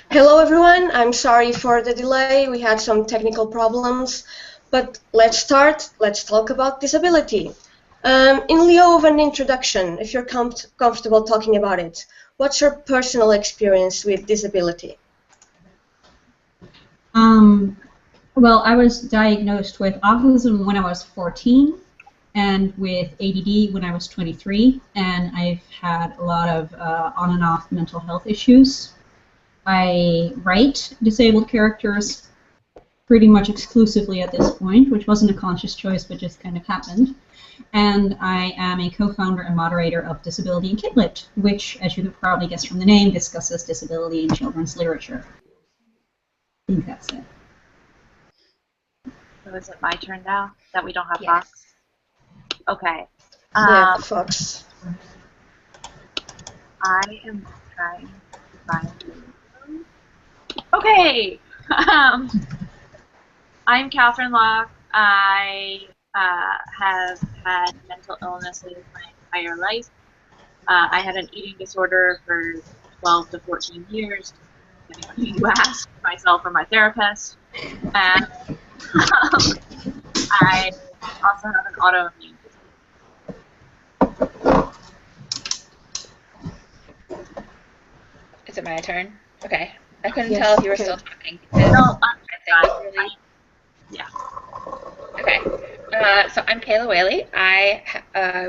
Hello everyone, I'm sorry for the delay. We had some technical problems, but let's start. Let's talk about disability. In lieu of an introduction, if you're comfortable talking about it, what's your personal experience with disability? Well, I was diagnosed with autism when I was 14 and with ADD when I was 23, and I've had a lot of on and off mental health issues. I write disabled characters pretty much exclusively at this point, which wasn't a conscious choice but just kind of happened. And I am a co-founder and moderator of Disability in Kidlit, which, as you could probably guess from the name, discusses disability in children's literature. I think that's it. So is it my turn now that we don't have Yes. Fox? Okay. Yeah, Fox. I am trying to find. Okay. I'm Catherine Locke. I have had mental illnesses my entire life. I had an eating disorder for 12 to 14 years, depending on who you ask, myself or my therapist. And I also have an autoimmune disease. Is it my turn? Okay. I couldn't Yes, tell if you were okay. still talking. Because No, I think really... yeah. Okay. So I'm Kayla Whaley. I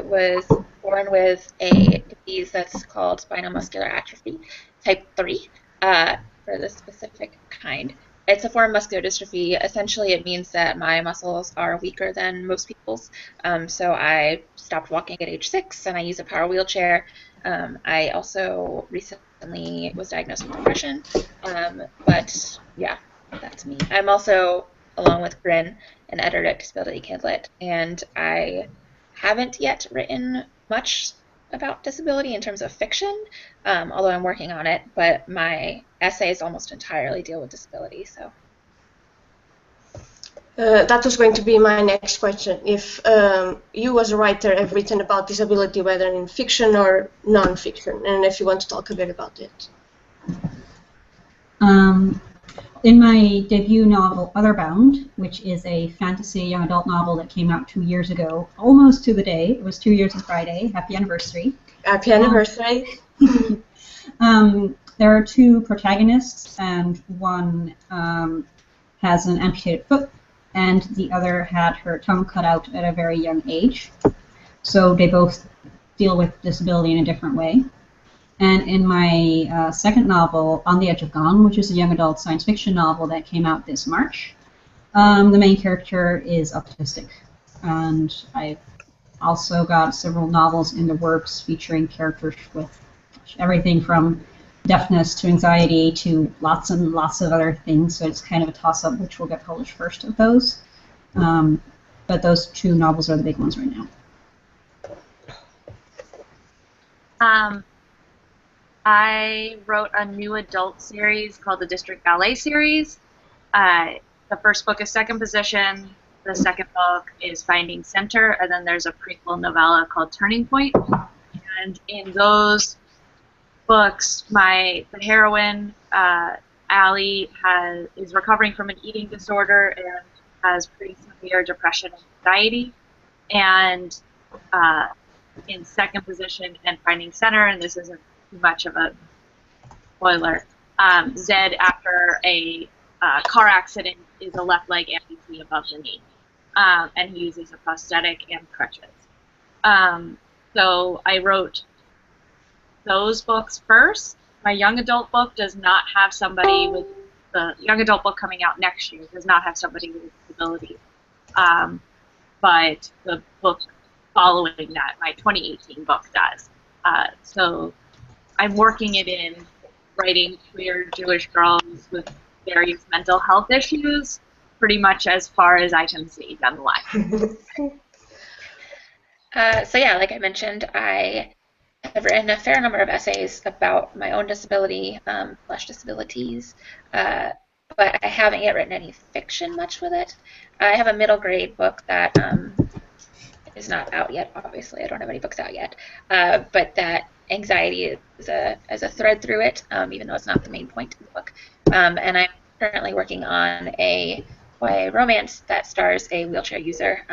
was born with a disease that's called spinal muscular atrophy, type 3, for the specific kind. It's a form of muscular dystrophy. Essentially, it means that my muscles are weaker than most people's. So I stopped walking at age 6, and I use a power wheelchair. I also recently was diagnosed with depression. But yeah, that's me. I'm also, along with Bryn, an editor at Disability Kidlit, and I haven't yet written much about disability in terms of fiction, although I'm working on it, but my essays almost entirely deal with disability. So That was going to be my next question. If you as a writer have written about disability, whether in fiction or non-fiction, and if you want to talk a bit about it. In my debut novel, Otherbound, which is a fantasy young adult novel that came out 2 years ago, almost to the day. It was 2 years on Friday. Happy anniversary. Happy anniversary. There are 2 protagonists, and one has an amputated foot, and the other had her tongue cut out at a very young age. So they both deal with disability in a different way. And in my second novel, On the Edge of Gone, which is a young adult science fiction novel that came out this March, the main character is autistic. And I've also got several novels in the works featuring characters with everything from deafness to anxiety to lots and lots of other things. So it's kind of a toss-up which will get published first of those. But those 2 novels are the big ones right now. I wrote a new adult series called the District Ballet series. The first book is Second Position, the second book is Finding Center, and then there's a prequel novella called Turning Point. And in those books, the heroine, Allie, is recovering from an eating disorder and has pretty severe depression and anxiety. And in Second Position and Finding Center, and this isn't too much of a spoiler, Zed, after a car accident, is a left leg amputee above the knee, and he uses a prosthetic and crutches. So I wrote those books first. My young adult book does not have somebody with the young adult book coming out next year does not have somebody with a disability, but the book following that, my 2018 book, does. So I'm working it in writing queer Jewish girls with various mental health issues pretty much as far as I can see down the line. So yeah, like I mentioned, I have written a fair number of essays about my own disability, / disabilities, but I haven't yet written any fiction much with it. I have a middle grade book that is not out yet, obviously. I don't have any books out yet, but that anxiety is a thread through it, even though it's not the main point of the book. And I'm currently working on a YA romance that stars a wheelchair user,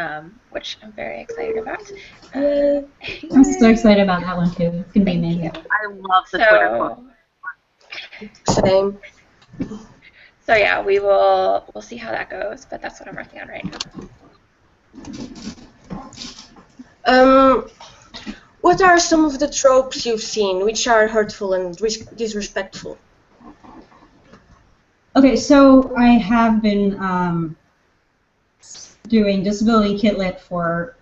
which I'm very excited about. I'm so excited about that one too. It's gonna be amazing. You. I love the Twitter quote. Same. So yeah, we'll see how that goes, but that's what I'm working on right now. What are some of the tropes you've seen which are hurtful and disrespectful? Okay, so I have been doing disability kitlit for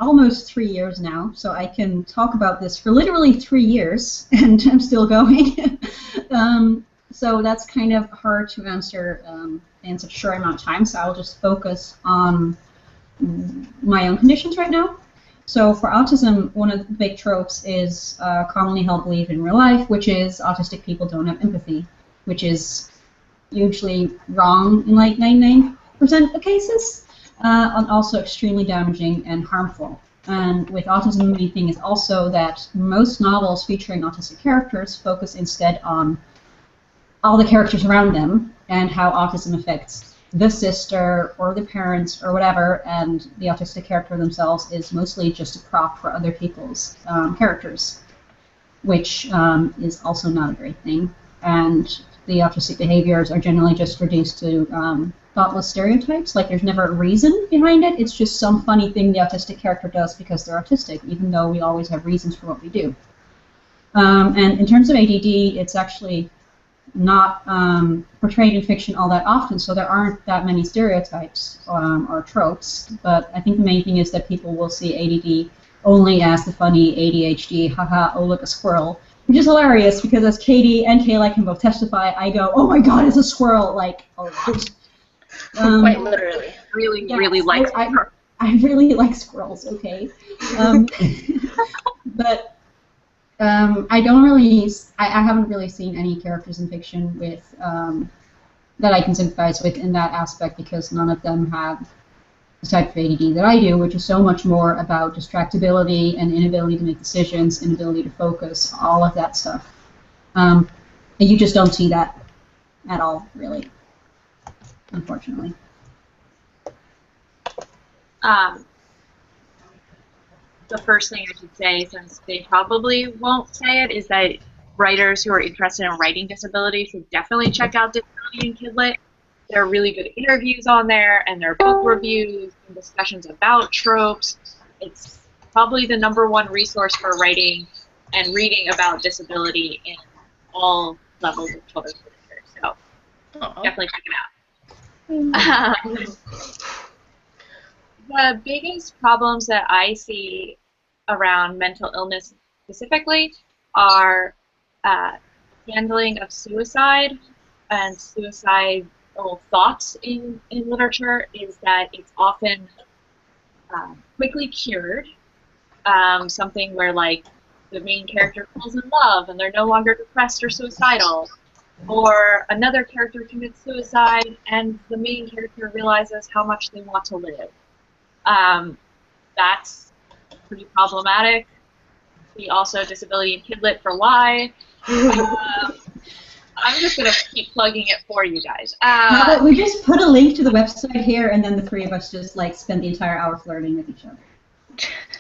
almost 3 years now, so I can talk about this for literally 3 years, and I'm still going. So that's kind of hard to answer in such a short amount of time, so I'll just focus on my own conditions right now. So for autism, one of the big tropes is commonly held belief in real life, which is autistic people don't have empathy, which is usually wrong in like 99% of cases, and also extremely damaging and harmful. And with autism, the main thing is also that most novels featuring autistic characters focus instead on all the characters around them and how autism affects the sister or the parents or whatever, and the autistic character themselves is mostly just a prop for other people's characters, which is also not a great thing. And the autistic behaviors are generally just reduced to thoughtless stereotypes. Like, there's never a reason behind it. It's just some funny thing the autistic character does because they're autistic, even though we always have reasons for what we do. And in terms of ADD, it's actually not portrayed in fiction all that often, so there aren't that many stereotypes or tropes, but I think the main thing is that people will see ADD only as the funny ADHD, haha, oh look, a squirrel, which is hilarious because as Katie and Kayla can both testify, I go, oh my god, it's a squirrel, like, a lot. Quite literally. Really like squirrels. I really like squirrels, okay? But I don't really, I haven't really seen any characters in fiction with that I can sympathize with in that aspect because none of them have the type of ADD that I do, which is so much more about distractibility and inability to make decisions, inability to focus, all of that stuff. And you just don't see that at all, really, unfortunately. The first thing I should say, since they probably won't say it, is that writers who are interested in writing disability should definitely check out Disability and Kidlit. There are really good interviews on there, and there are book reviews and discussions about tropes. It's probably the #1 resource for writing and reading about disability in all levels of children's literature. So definitely check it out. The biggest problems that I see around mental illness specifically are handling of suicide and suicidal thoughts in literature is that it's often quickly cured. Something where, like, the main character falls in love and they're no longer depressed or suicidal. Or another character commits suicide and the main character realizes how much they want to live. That's pretty problematic. We also Disability and Kidlit for Why. I'm just going to keep plugging it for you guys. How about we just put a link to the website here and then the three of us just like spend the entire hour flirting with each other.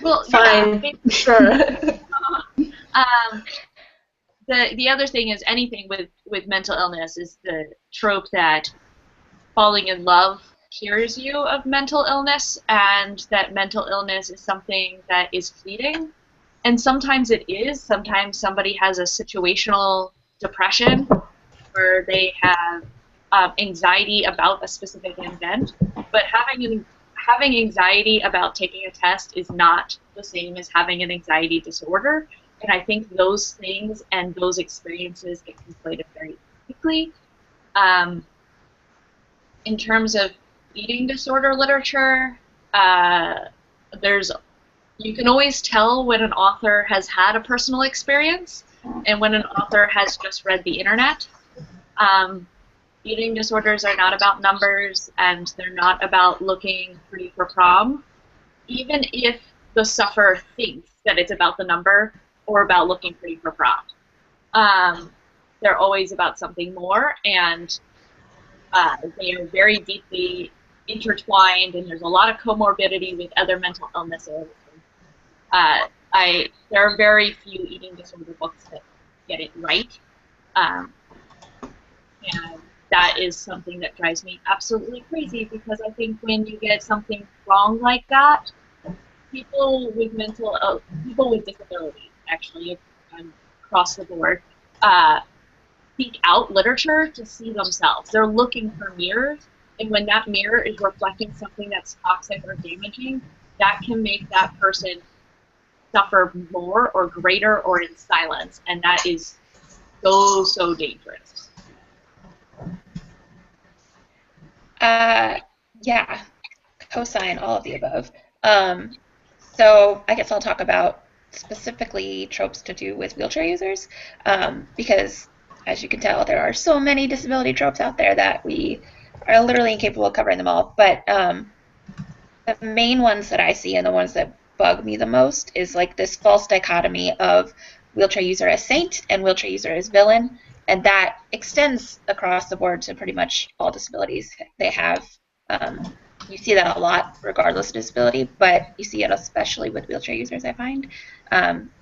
Well, fine, yeah, sure. The other thing is anything with mental illness is the trope that falling in love cures you of mental illness, and that mental illness is something that is fleeting. And sometimes it is. Sometimes somebody has a situational depression where they have anxiety about a specific event, but having anxiety about taking a test is not the same as having an anxiety disorder. And I think those things and those experiences get conflated very quickly. In terms of eating disorder literature, you can always tell when an author has had a personal experience and when an author has just read the internet. Eating disorders are not about numbers, and they're not about looking pretty for prom, even if the sufferer thinks that it's about the number or about looking pretty for prom. they're always about something more, and they are very deeply intertwined, and there's a lot of comorbidity with other mental illnesses. There are very few eating disorder books that get it right, and that is something that drives me absolutely crazy, because I think when you get something wrong like that, people with disabilities, actually, across the board, seek out literature to see themselves. They're looking for mirrors, and when that mirror is reflecting something that's toxic or damaging, that can make that person suffer more or greater or in silence, and that is so dangerous. Yeah, co-sign all of the above. So I guess I'll talk about specifically tropes to do with wheelchair users, because as you can tell, there are so many disability tropes out there that we are literally incapable of covering them all. But the main ones that I see and the ones that bug me the most is like this false dichotomy of wheelchair user as saint and wheelchair user as villain, and that extends across the board to pretty much all disabilities they have. You see that a lot regardless of disability, but you see it especially with wheelchair users, I find.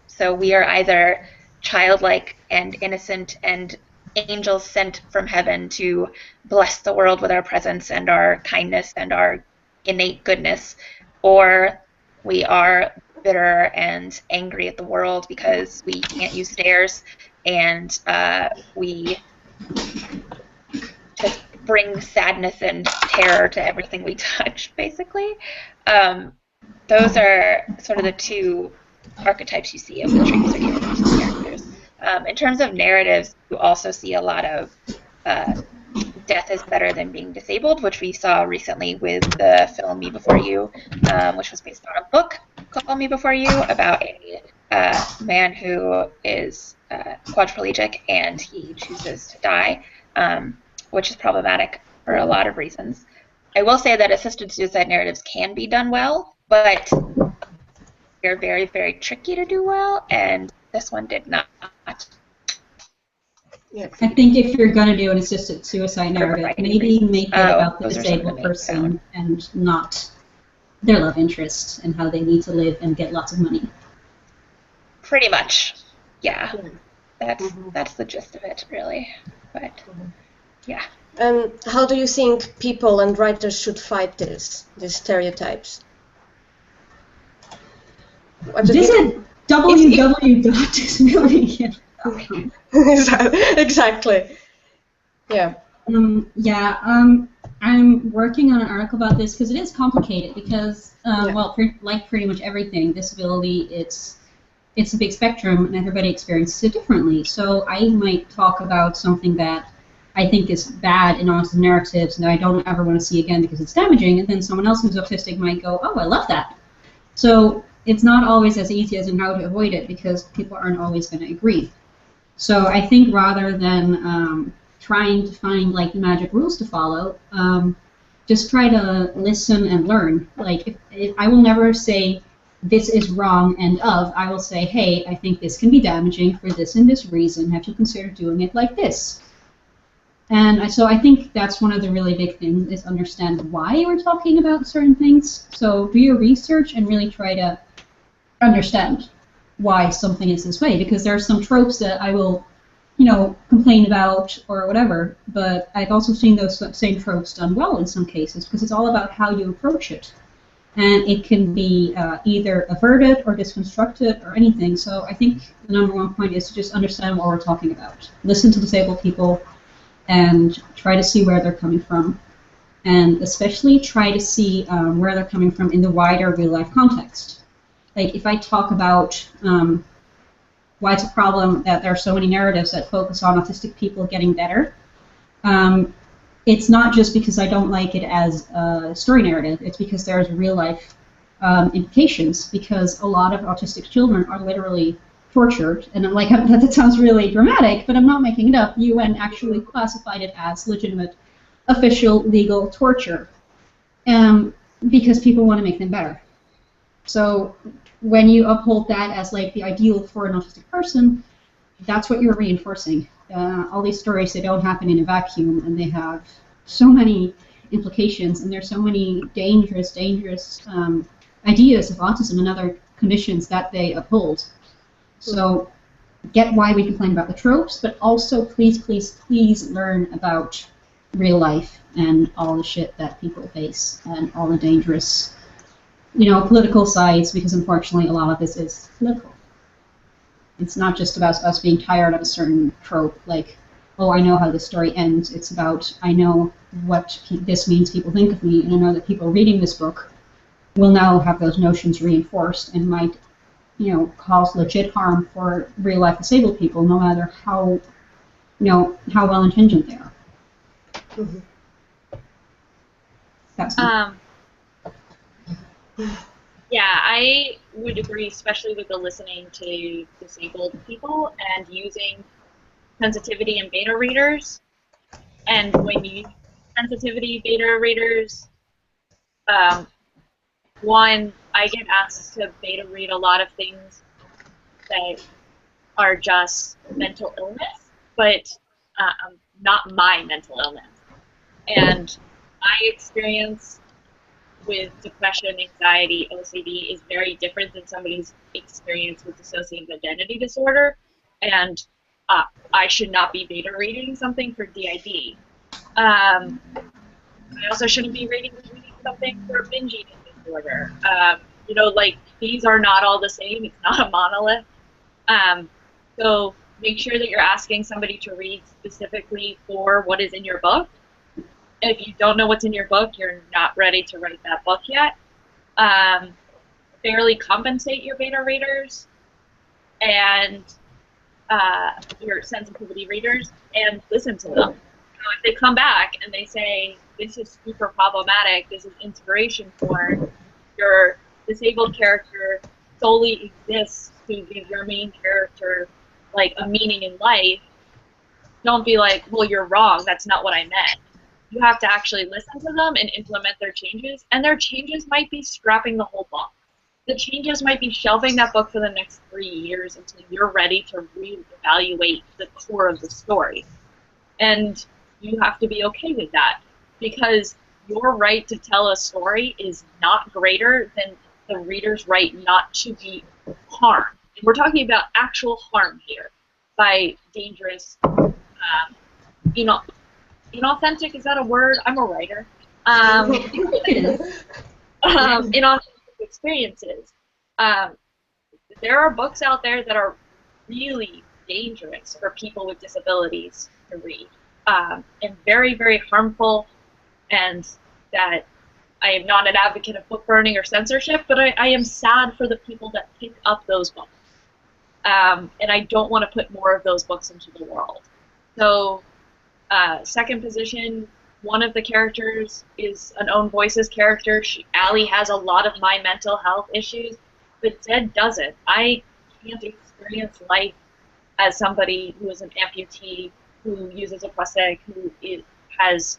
So we are either childlike and innocent and angels sent from heaven to bless the world with our presence and our kindness and our innate goodness, or we are bitter and angry at the world because we can't use stairs, and we just bring sadness and terror to everything we touch, basically. Those are sort of the two archetypes you see of wheelchair user characters. In terms of narratives, you also see a lot of death is better than being disabled, which we saw recently with the film Me Before You, which was based on a book called Me Before You about a man who is quadriplegic and he chooses to die, which is problematic for a lot of reasons. I will say that assisted suicide narratives can be done well, but they're very, very tricky to do well, and this one did not. Yeah. I think if you're going to do an assisted suicide narrative, maybe make it about the disabled person and not their love interest and how they need to live and get lots of money. Pretty much, yeah. That's the gist of it, really. But yeah. How do you think people and writers should fight these stereotypes? Visit www.disability. Exactly. Yeah. I'm working on an article about this because it is complicated. Because, well, like pretty much everything, disability, it's a big spectrum, and everybody experiences it differently. So I might talk about something that I think is bad in autism narratives and that I don't ever want to see again because it's damaging, and then someone else who's autistic might go, oh, I love that. So it's not always as easy as in how to avoid it because people aren't always going to agree. So I think rather than trying to find like the magic rules to follow, just try to listen and learn. Like if I will never say this is wrong and I will say, hey, I think this can be damaging for this and this reason. Have you considered doing it like this? And so I think that's one of the really big things is understand why we're talking about certain things. So do your research and really try to understand why something is this way, because there are some tropes that I will, complain about or whatever, but I've also seen those same tropes done well in some cases because it's all about how you approach it. And it can be either averted or disconstructed or anything. So I think the number one point is to just understand what we're talking about. Listen to disabled people and try to see where they're coming from. And especially try to see where they're coming from in the wider real-life context. Like if I talk about why it's a problem that there are so many narratives that focus on autistic people getting better, it's not just because I don't like it as a story narrative, it's because there's real-life implications, because a lot of autistic children are literally tortured, and I'm like, that sounds really dramatic, but I'm not making it up. UN actually classified it as legitimate, official, legal torture, because people want to make them better. So when you uphold that as like the ideal for an autistic person, that's what you're reinforcing. all these stories, they don't happen in a vacuum, and they have so many implications, and there's so many dangerous ideas of autism and other conditions that they uphold. So get why we complain about the tropes, but also please, please, please learn about real life and all the shit that people face and all the dangerous, political sides, because unfortunately a lot of this is political. It's not just about us being tired of a certain trope, like, oh, I know how this story ends. It's about, I know what this means people think of me, and I know that people reading this book will now have those notions reinforced and might, cause legit harm for real-life disabled people, no matter how, how well-intentioned they are. Mhm. That's Yeah, I would agree, especially with the listening to disabled people and using sensitivity and beta readers. And when you use sensitivity beta readers, one, I get asked to beta read a lot of things that are just mental illness, but not my mental illness. And my experience with depression, anxiety, OCD is very different than somebody's experience with dissociative identity disorder, and I should not be beta reading something for DID. I also shouldn't be reading something for binge eating disorder. These are not all the same. It's not a monolith. So make sure that you're asking somebody to read specifically for what is in your book. If you don't know what's in your book, you're not ready to write that book yet. Fairly compensate your beta readers and your sensitivity readers, and listen to them. If they come back and they say, this is super problematic, this is inspiration porn, your disabled character solely exists to give your main character a meaning in life, don't be like, well, you're wrong, that's not what I meant. You have to actually listen to them and implement their changes, and their changes might be scrapping the whole book. The changes might be shelving that book for the next 3 years until you're ready to reevaluate the core of the story. And you have to be okay with that, because your right to tell a story is not greater than the reader's right not to be harmed. And we're talking about actual harm here by dangerous, inauthentic, is that a word? I'm a writer. Inauthentic experiences. There are books out there that are really dangerous for people with disabilities to read, and very, very harmful, and that I am not an advocate of book burning or censorship, but I am sad for the people that pick up those books. And I don't want to put more of those books into the world. So, second position, one of the characters is an Own Voices character. Allie has a lot of my mental health issues, but Zed doesn't. I can't experience life as somebody who is an amputee, who uses a prosthetic, who has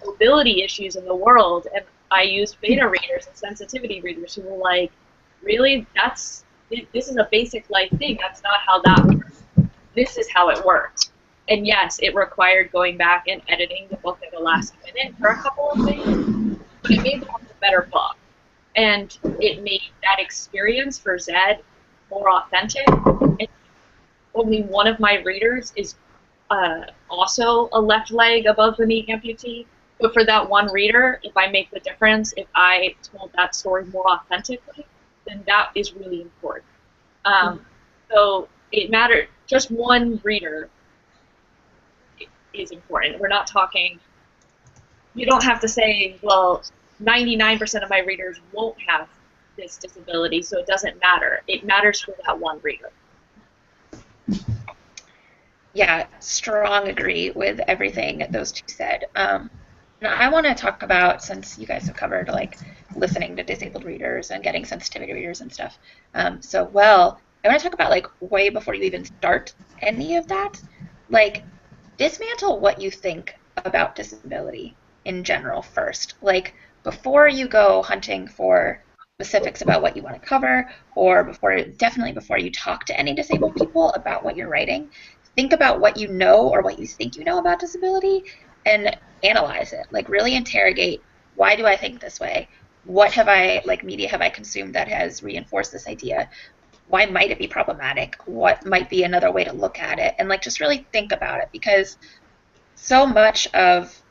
mobility issues in the world, and I use beta readers and sensitivity readers who were like, really? This is a basic life thing. That's not how that works. This is how it works. And yes, it required going back and editing the book at the last minute for a couple of things, but it made the book a better book. And it made that experience for Zed more authentic. And only one of my readers is also a left leg above the knee amputee. But for that one reader, if I make the difference, if I told that story more authentically, then that is really important. So it mattered. Just one reader is important. We're not talking, you don't have to say, well, 99% of my readers won't have this disability, so it doesn't matter. It matters for that one reader. Yeah, strong agree with everything those two said. Now I want to talk about, since you guys have covered listening to disabled readers and getting sensitivity readers and stuff. I want to talk about way before you even start any of that, dismantle what you think about disability in general first. Before you go hunting for specifics about what you want to cover, or definitely before you talk to any disabled people about what you're writing, think about what you know or what you think you know about disability and analyze it. Like really interrogate, why do I think this way? What have I, like media have I consumed that has reinforced this idea? Why might it be problematic? What might be another way to look at it? And like just really think about it, because so much of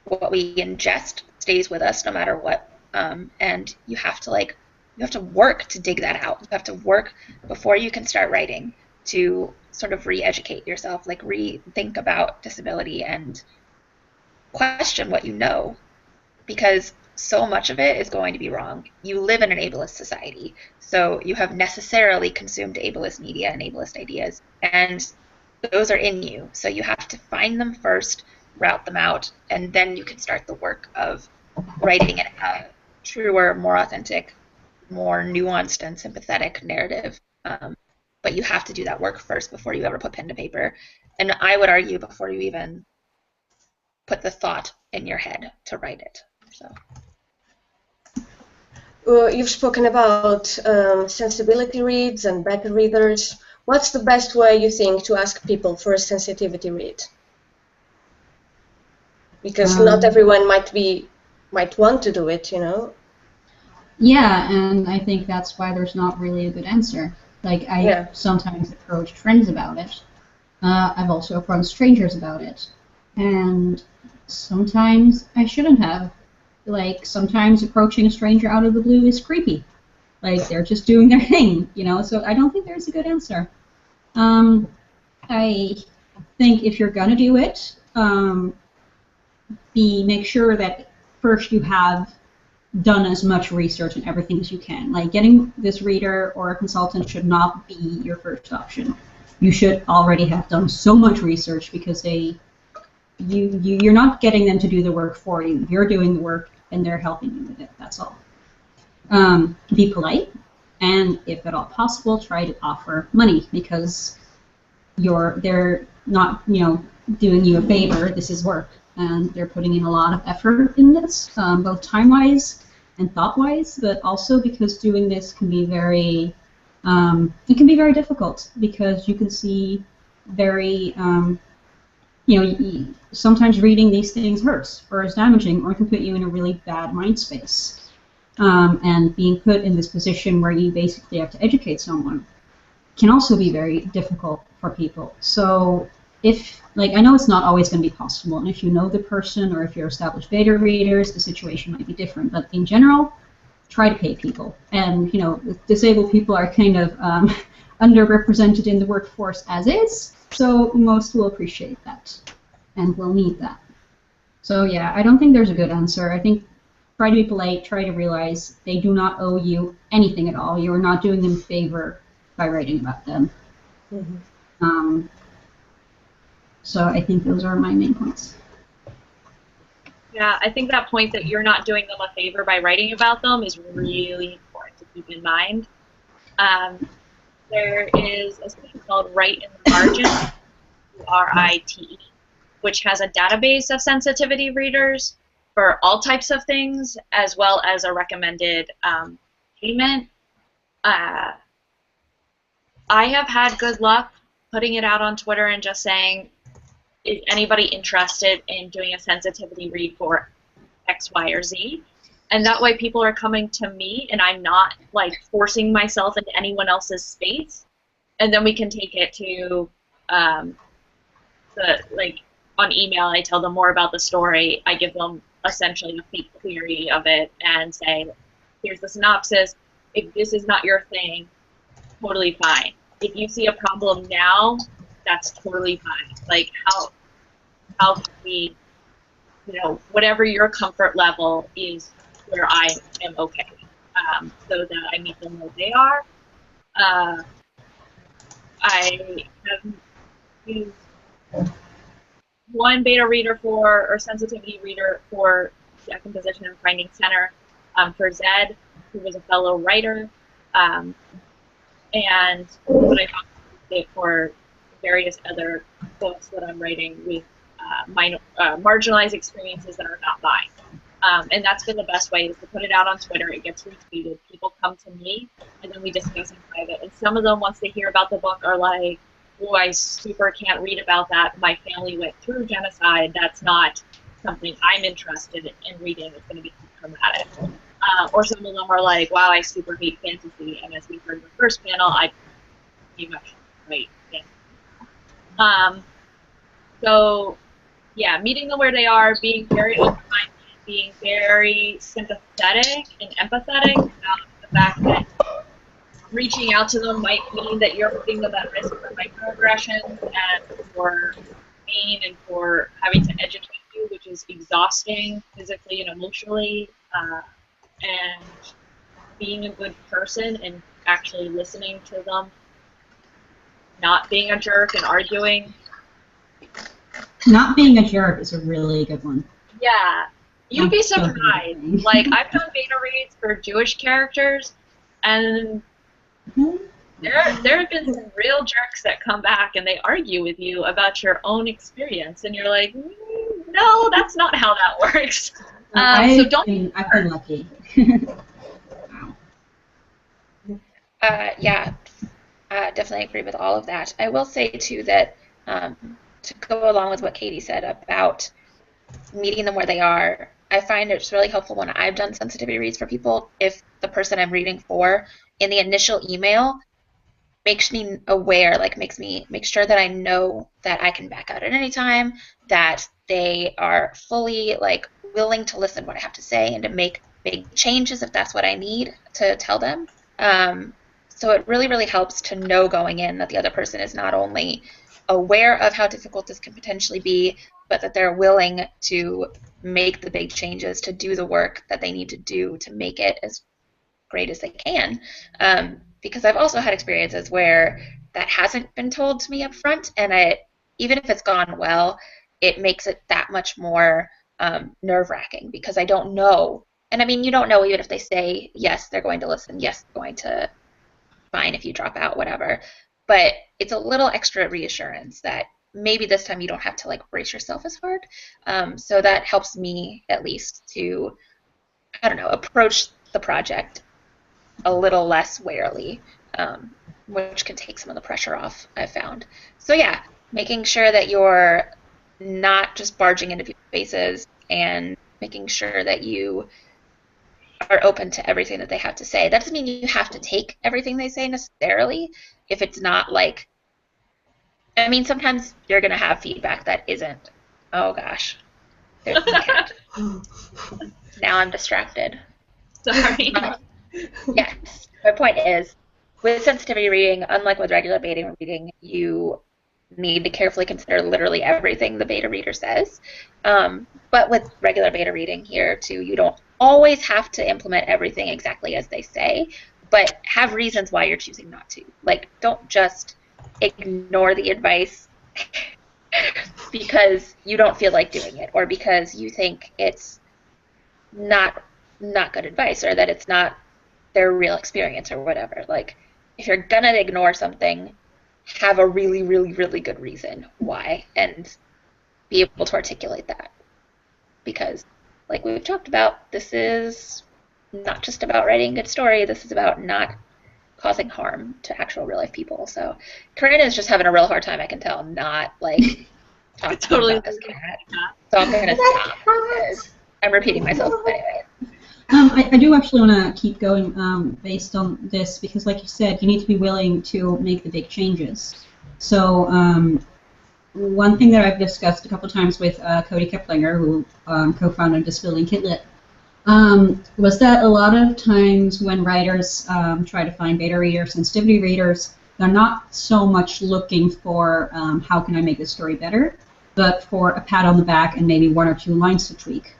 what we ingest stays with us no matter what. And you have to work to dig that out. You have to work before you can start writing to sort of re-educate yourself, like rethink about disability and question what you know, because so much of it is going to be wrong. You live in an ableist society, so you have necessarily consumed ableist media and ableist ideas, and those are in you. So you have to find them first, route them out, and then you can start the work of writing a truer, more authentic, more nuanced and sympathetic narrative. But you have to do that work first before you ever put pen to paper. And I would argue before you even put the thought in your head to write it. So. You've spoken about sensibility reads and beta readers. What's the best way, you think, to ask people for a sensitivity read? Because not everyone might want to do it, you know? Yeah, and I think that's why there's not really a good answer. Like, I sometimes approached friends about it. I've also approached strangers about it. And sometimes I shouldn't have. Like, sometimes approaching a stranger out of the blue is creepy. Like, they're just doing their thing, you know? So I don't think there's a good answer. I think if you're gonna do it, make sure that first you have done as much research and everything as you can. Like, getting this reader or a consultant should not be your first option. You should already have done so much research, because you're not getting them to do the work for you. You're doing the work and they're helping you with it. That's all. Be polite, and if at all possible, try to offer money, because they're not, you know, doing you a favor. This is work, and they're putting in a lot of effort in this, both time-wise and thought-wise, but also because doing this can be very difficult, because you can see very sometimes reading these things hurts or is damaging, or can put you in a really bad mind space. And being put in this position where you basically have to educate someone can also be very difficult for people. So I know it's not always going to be possible, and if you know the person or if you're established beta readers, the situation might be different, but in general, try to pay people. And, you know, disabled people are kind of underrepresented in the workforce as is, so most will appreciate that and will need that. So yeah, I don't think there's a good answer. I think try to be polite, try to realize they do not owe you anything at all. You are not doing them a favor by writing about them. Mm-hmm. So I think those are my main points. Yeah, I think that point that you're not doing them a favor by writing about them is really important to keep in mind. There is a thing called Write in the Margin, RITE, which has a database of sensitivity readers for all types of things, as well as a recommended payment. I have had good luck putting it out on Twitter and just saying, is anybody interested in doing a sensitivity read for X, Y, or Z? And that way people are coming to me, and I'm not like forcing myself into anyone else's space. And then we can take it to on email. I tell them more about the story. I give them essentially a fake query of it and say, here's the synopsis. If this is not your thing, totally fine. If you see a problem now, that's totally fine. Like, how can we, you know, whatever your comfort level is, where I am okay, so that I meet them where they are. I have used one beta reader or sensitivity reader for second position in Finding Center for Zed, who was a fellow writer, and what I found it for various other books that I'm writing with marginalized experiences that are not mine. And that's been the best way, is to put it out on Twitter. It gets retweeted. People come to me, and then we discuss in private. And some of them, once they hear about the book, are like, oh, I super can't read about that. My family went through genocide. That's not something I'm interested in reading. It's going to be too traumatic. Or some of them are like, wow, I super hate fantasy. And as we heard in the first panel, I pretty much hate fantasy. So, yeah, meeting them where they are, being very open-minded, being very sympathetic and empathetic about the fact that reaching out to them might mean that you're putting them at risk for microaggressions and for pain and for having to educate you, which is exhausting physically and emotionally, and being a good person and actually listening to them, not being a jerk and arguing. Not being a jerk is a really good one. Yeah, you'd be surprised. Like, I've done beta reads for Jewish characters, and there have been some real jerks that come back and they argue with you about your own experience, and you're like, no, that's not how that works. So don't. I've been lucky. Yeah, definitely agree with all of that. I will say too that to go along with what Katie said about meeting them where they are, I find it's really helpful when I've done sensitivity reads for people if the person I'm reading for in the initial email makes me aware, like makes sure that I know that I can back out at any time, that they are fully like willing to listen to what I have to say and to make big changes if that's what I need to tell them. So it really, really helps to know going in that the other person is not only aware of how difficult this can potentially be, but that they're willing to make the big changes, to do the work that they need to do to make it as great as they can. Because I've also had experiences where that hasn't been told to me up front, and even if it's gone well, it makes it that much more nerve-wracking because I don't know. And I mean, you don't know even if they say, yes, they're going to listen, yes, they're going to fine if you drop out, whatever. But it's a little extra reassurance that maybe this time you don't have to like brace yourself as hard. So that helps me at least to, I don't know, approach the project a little less warily, which can take some of the pressure off, I've found. So yeah, making sure that you're not just barging into people's faces and making sure that you are open to everything that they have to say. That doesn't mean you have to take everything they say necessarily. If it's not like, I mean, sometimes you're going to have feedback that isn't, oh gosh, there's the cat. Now I'm distracted. Sorry. Yes, my point is, with sensitivity reading, unlike with regular beta reading, you need to carefully consider literally everything the beta reader says. But with regular beta reading here, too, you don't always have to implement everything exactly as they say, but have reasons why you're choosing not to. Like, don't just ignore the advice because you don't feel like doing it, or because you think it's not good advice, or that it's not their real experience, or whatever. Like, if you're gonna ignore something, have a really, really, really good reason why, and be able to articulate that. Because, like we've talked about, this is not just about writing a good story, this is about not causing harm to actual real life people. So Corinne is just having a real hard time, I can tell, not like talking Totally about this cat. So I'm gonna stop because I'm repeating myself anyway. I do actually want to keep going based on this because, like you said, you need to be willing to make the big changes. So one thing that I've discussed a couple times with Cody Keplinger, who co-founded Disability Kidlit, was that a lot of times when writers try to find beta readers, sensitivity readers, they're not so much looking for how can I make this story better, but for a pat on the back and maybe one or two lines to tweak.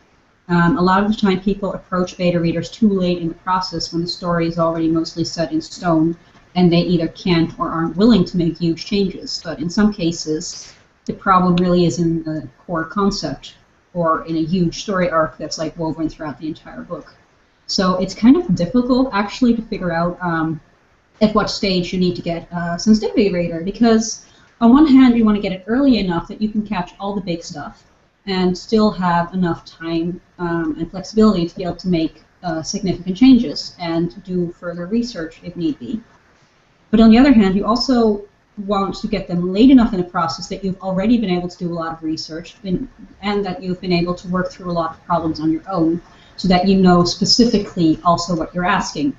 A lot of the time people approach beta readers too late in the process when the story is already mostly set in stone and they either can't or aren't willing to make huge changes. But in some cases, the problem really is in the core concept or in a huge story arc that's like woven throughout the entire book. So it's kind of difficult actually to figure out at what stage you need to get a sensitivity reader, because on one hand you want to get it early enough that you can catch all the big stuff and still have enough time and flexibility to be able to make significant changes and do further research if need be. But on the other hand, you also want to get them late enough in the process that you've already been able to do a lot of research and that you've been able to work through a lot of problems on your own so that you know specifically also what you're asking.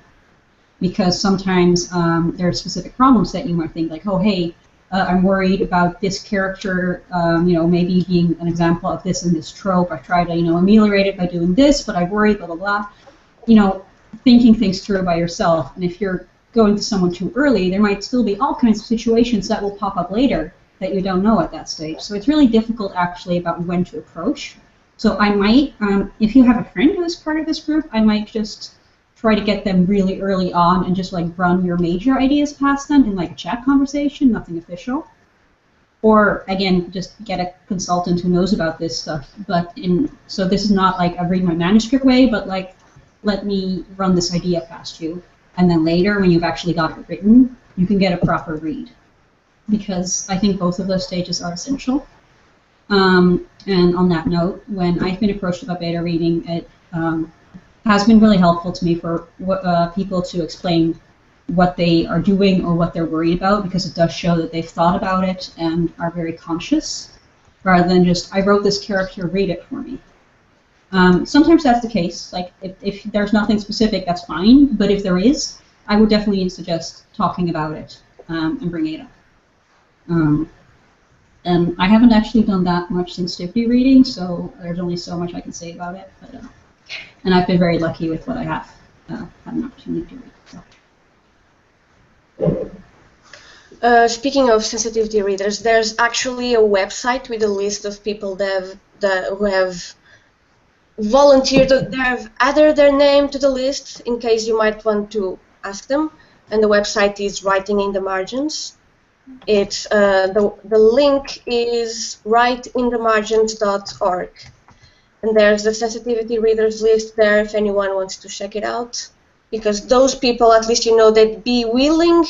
Because sometimes there are specific problems that you might think like, oh, hey, I'm worried about this character, maybe being an example of this and this trope. I try to, ameliorate it by doing this, but I worry, blah, blah, blah. Thinking things through by yourself. And if you're going to someone too early, there might still be all kinds of situations that will pop up later that you don't know at that stage. So it's really difficult actually about when to approach. So I might, if you have a friend who is part of this group, I might just try to get them really early on and just like run your major ideas past them in like a chat conversation, nothing official. Or again, just get a consultant who knows about this stuff. So this is not like a read my manuscript way, but like let me run this idea past you. And then later, when you've actually got it written, you can get a proper read. Because I think both of those stages are essential. And on that note, when I've been approached about beta reading, it has been really helpful to me for people to explain what they are doing or what they're worried about, because it does show that they've thought about it and are very conscious, rather than just, I wrote this character, read it for me. Sometimes that's the case. Like, if there's nothing specific, that's fine. But if there is, I would definitely suggest talking about it and bringing it up. And I haven't actually done that much sensitivity reading, so there's only so much I can say about it. But, and I've been very lucky with what I have had an opportunity to read. So. Speaking of sensitivity readers, there's actually a website with a list of people who have volunteered, they have added their name to the list in case you might want to ask them, and the website is Writing in the Margins. It's the link is writeinthemargins.org, and there's the sensitivity readers list there if anyone wants to check it out, because those people, at least they'd be willing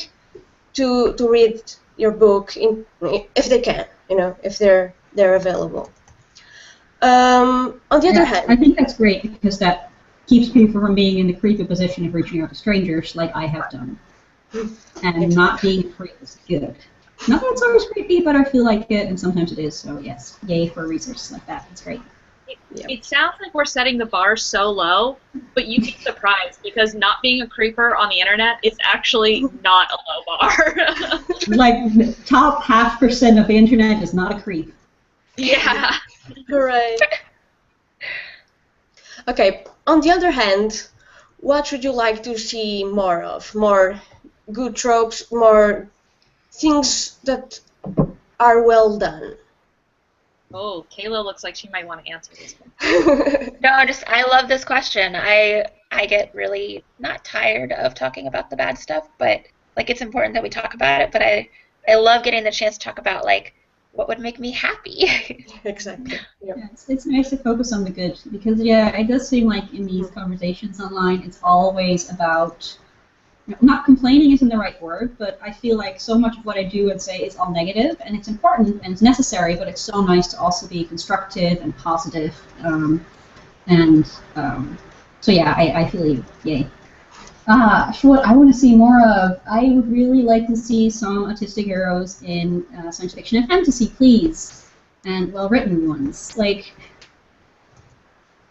to read your book if they can, if they're available. On the other hand, I think that's great because that keeps people from being in the creepy position of reaching out to strangers like I have done. And not being creepy is good. Not that it's always creepy, but I feel like it, and sometimes it is, so yes, yay for resources like that. It's great. It sounds like we're setting the bar so low, but you'd be surprised because not being a creeper on the internet is actually not a low bar. Like, the top 0.5% of the internet is not a creep. Yeah. Right. Okay, on the other hand, what would you like to see more of? More good tropes, more things that are well done? Oh, Kayla looks like she might want to answer this one. No, I love this question. I get really not tired of talking about the bad stuff, but like it's important that we talk about it, but I love getting the chance to talk about like what would make me happy. Exactly. Yep. Yeah, it's nice to focus on the good because it does seem like in these conversations online it's always about not complaining isn't the right word, but I feel like so much of what I do and say is all negative, and it's important and it's necessary, but it's so nice to also be constructive and positive. So yeah, I feel you. Yay. For what I want to see more of, I would really like to see some autistic heroes in science fiction and fantasy, please, and well-written ones. Like,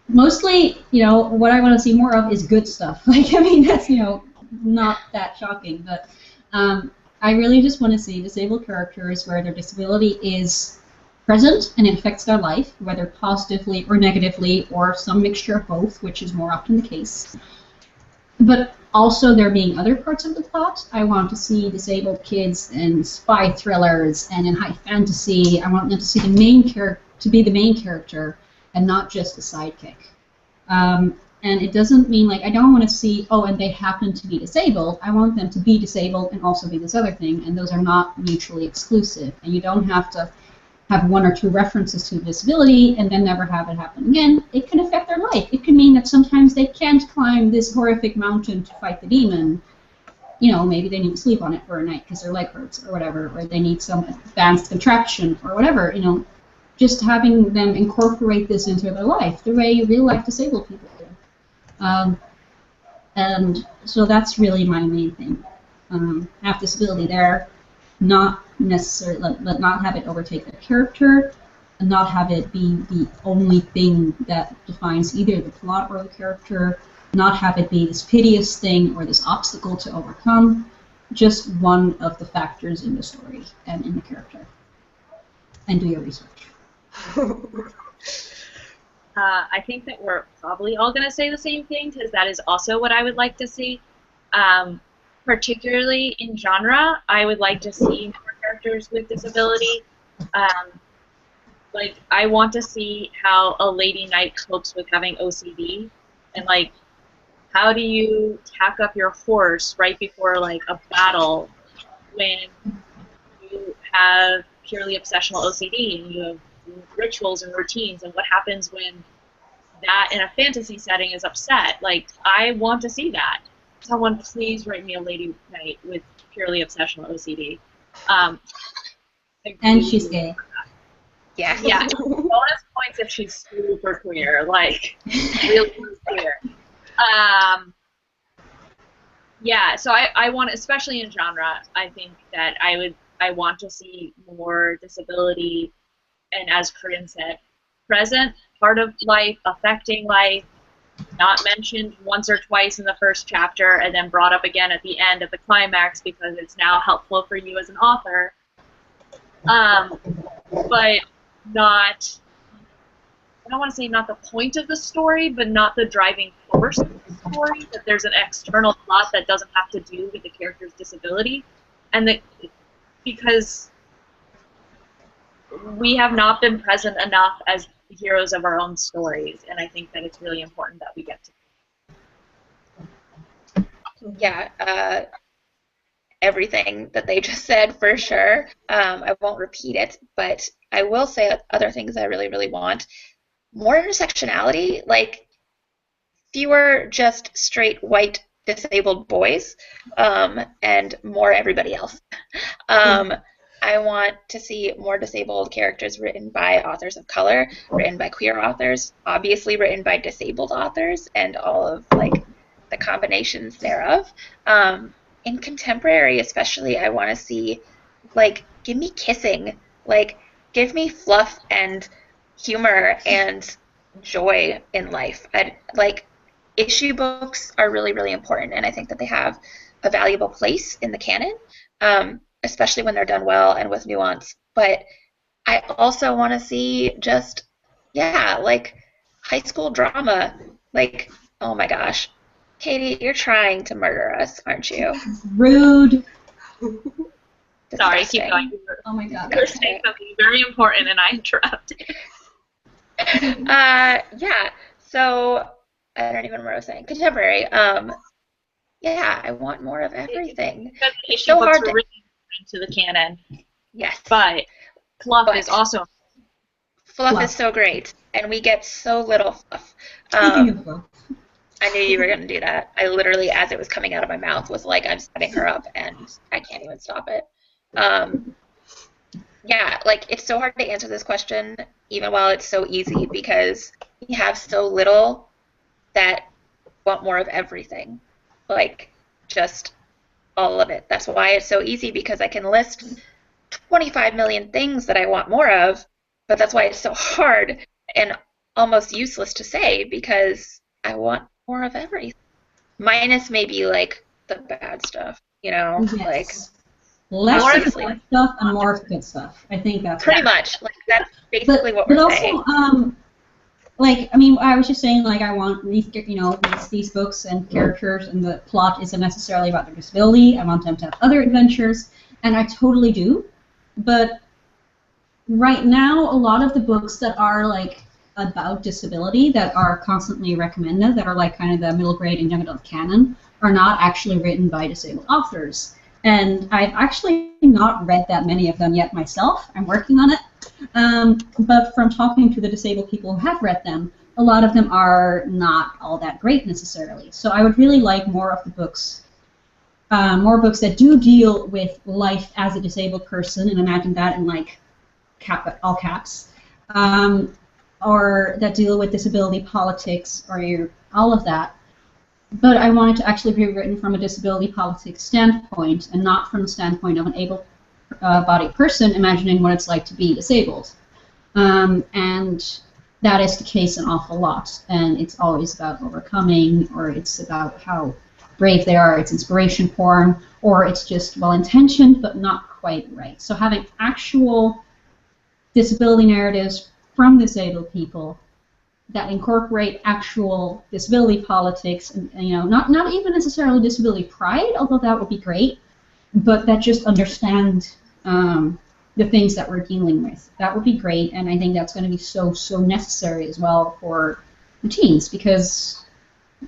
mostly, what I want to see more of is good stuff. Like, I mean, that's, not that shocking, but I really just want to see disabled characters where their disability is present and it affects their life, whether positively or negatively, or some mixture of both, which is more often the case. But also there being other parts of the plot. I want to see disabled kids in spy thrillers and in high fantasy. I want them to see the main character to be the main character and not just a sidekick. And it doesn't mean like I don't want to see, oh, and they happen to be disabled. I want them to be disabled and also be this other thing, and those are not mutually exclusive. And you don't have to have one or two references to disability and then never have it happen again. It can affect their life. It can mean that sometimes they can't climb this horrific mountain to fight the demon. Maybe they need to sleep on it for a night because their leg hurts or whatever, or they need some advanced contraption or whatever. Just having them incorporate this into their life the way real-life disabled people do. And so that's really my main thing. Have disability there, not necessarily not have it overtake the character, and not have it be the only thing that defines either the plot or the character, not have it be this piteous thing or this obstacle to overcome, just one of the factors in the story and in the character. And do your research. I think that we're probably all going to say the same thing, because that is also what I would like to see. Particularly in genre, I would like to see more characters with disability. Like, I want to see how a lady knight copes with having OCD, and like, how do you tack up your horse right before like a battle when you have purely obsessional OCD and you have rituals and routines, and what happens when that in a fantasy setting is upset? Like, I want to see that. Someone please write me a lady knight with purely obsessional OCD. And she's gay. Yeah. Yeah. Bonus points if she's super queer, like really queer. Yeah, so I want, especially in genre, I think that I want to see more disability, and as Corinne said, present, part of life, affecting life, not mentioned once or twice in the first chapter and then brought up again at the end of the climax because it's now helpful for you as an author. But not, I don't want to say not the point of the story, but not the driving force of the story, that there's an external plot that doesn't have to do with the character's disability. And that because we have not been present enough as heroes of our own stories, and I think that it's really important that we get to. Yeah, everything that they just said for sure. I won't repeat it, but I will say other things I really, really want. More intersectionality, like fewer just straight white disabled boys, and more everybody else. I want to see more disabled characters written by authors of color, written by queer authors, obviously written by disabled authors, and all of like the combinations thereof. In contemporary especially, I want to see, like, give me kissing, like, give me fluff and humor and joy in life. Like, issue books are really, really important, and I think that they have a valuable place in the canon, especially when they're done well and with nuance. But I also want to see just, yeah, like, high school drama. Like, oh my gosh. Katie, you're trying to murder us, aren't you? Rude. Sorry, keep going. Oh my god. You're saying something very important and I interrupted. Yeah, so I don't even remember what I was saying. Contemporary. Yeah, I want more of everything. Because It's issue so books hard are to... really important to the canon, Yes. but fluff is also Fluff is so great, and we get so little fluff. Speaking of fluff. I knew you were going to do that. I literally, as it was coming out of my mouth, was like, I'm setting her up, and I can't even stop it. Yeah, like, it's so hard to answer this question, even while it's so easy, because we have so little that want more of everything. Like, just all of it. That's why it's so easy, because I can list 25 million things that I want more of, but that's why it's so hard and almost useless to say, because I want more of everything. Minus maybe, like, the bad stuff, you know? Yes. Like, less more of the bad stuff and more of the good stuff. I think that's pretty much. Like, that's basically what we're saying. But also, like, I mean, I was just saying, like, I want these, you know, these books and characters, and the plot isn't necessarily about their disability. I want them to have other adventures, and I totally do. But right now, a lot of the books that are, like, about disability that are constantly recommended, that are like kind of the middle grade and young adult canon, are not actually written by disabled authors. And I've actually not read that many of them yet myself. I'm working on it. But from talking to the disabled people who have read them, a lot of them are not all that great necessarily. So I would really like more of the books, more books that do deal with life as a disabled person, and imagine that in like all caps. Or that deal with disability politics, or all of that. But I want it to actually be written from a disability politics standpoint, and not from the standpoint of an able able-bodied person imagining what it's like to be disabled. And that is the case an awful lot. And it's always about overcoming, or it's about how brave they are, it's inspiration porn, or it's just well-intentioned but not quite right. So having actual disability narratives from disabled people that incorporate actual disability politics, and not even necessarily disability pride, although that would be great, but that just understand the things that we're dealing with. That would be great, and I think that's going to be so necessary as well for the teens, because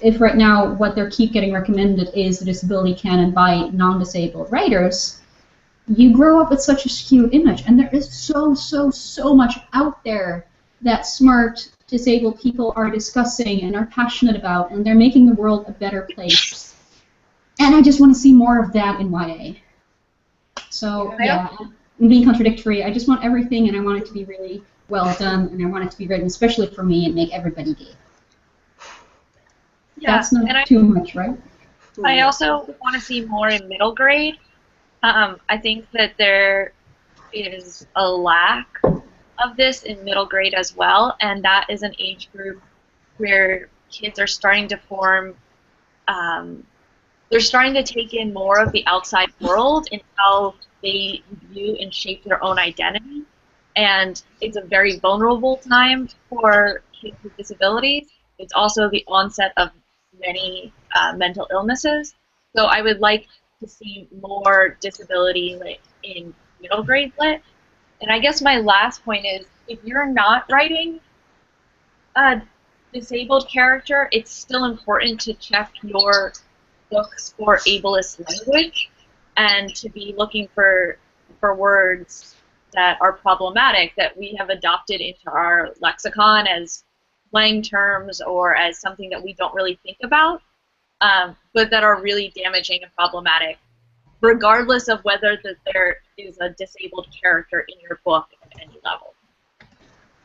if right now what they keep getting recommended is the disability canon by non-disabled writers, you grow up with such a skewed image, and there is so much out there that smart disabled people are discussing and are passionate about, and they're making the world a better place. And I just want to see more of that in YA. So yeah, I'm being contradictory. I just want everything, and I want it to be really well done, and I want it to be written especially for me and make everybody gay. Yeah, that's not too much, right? I also want to see more in middle grade. I think that there is a lack of this in middle grade as well, and that is an age group where kids are starting to form, they're starting to take in more of the outside world and how they view and shape their own identity. And it's a very vulnerable time for kids with disabilities. It's also the onset of many mental illnesses. So I would like to see more disability lit in middle grade lit. And I guess my last point is, if you're not writing a disabled character, it's still important to check your books for ableist language and to be looking for words that are problematic that we have adopted into our lexicon as slang terms or as something that we don't really think about, but that are really damaging and problematic, regardless of whether there is a disabled character in your book at any level.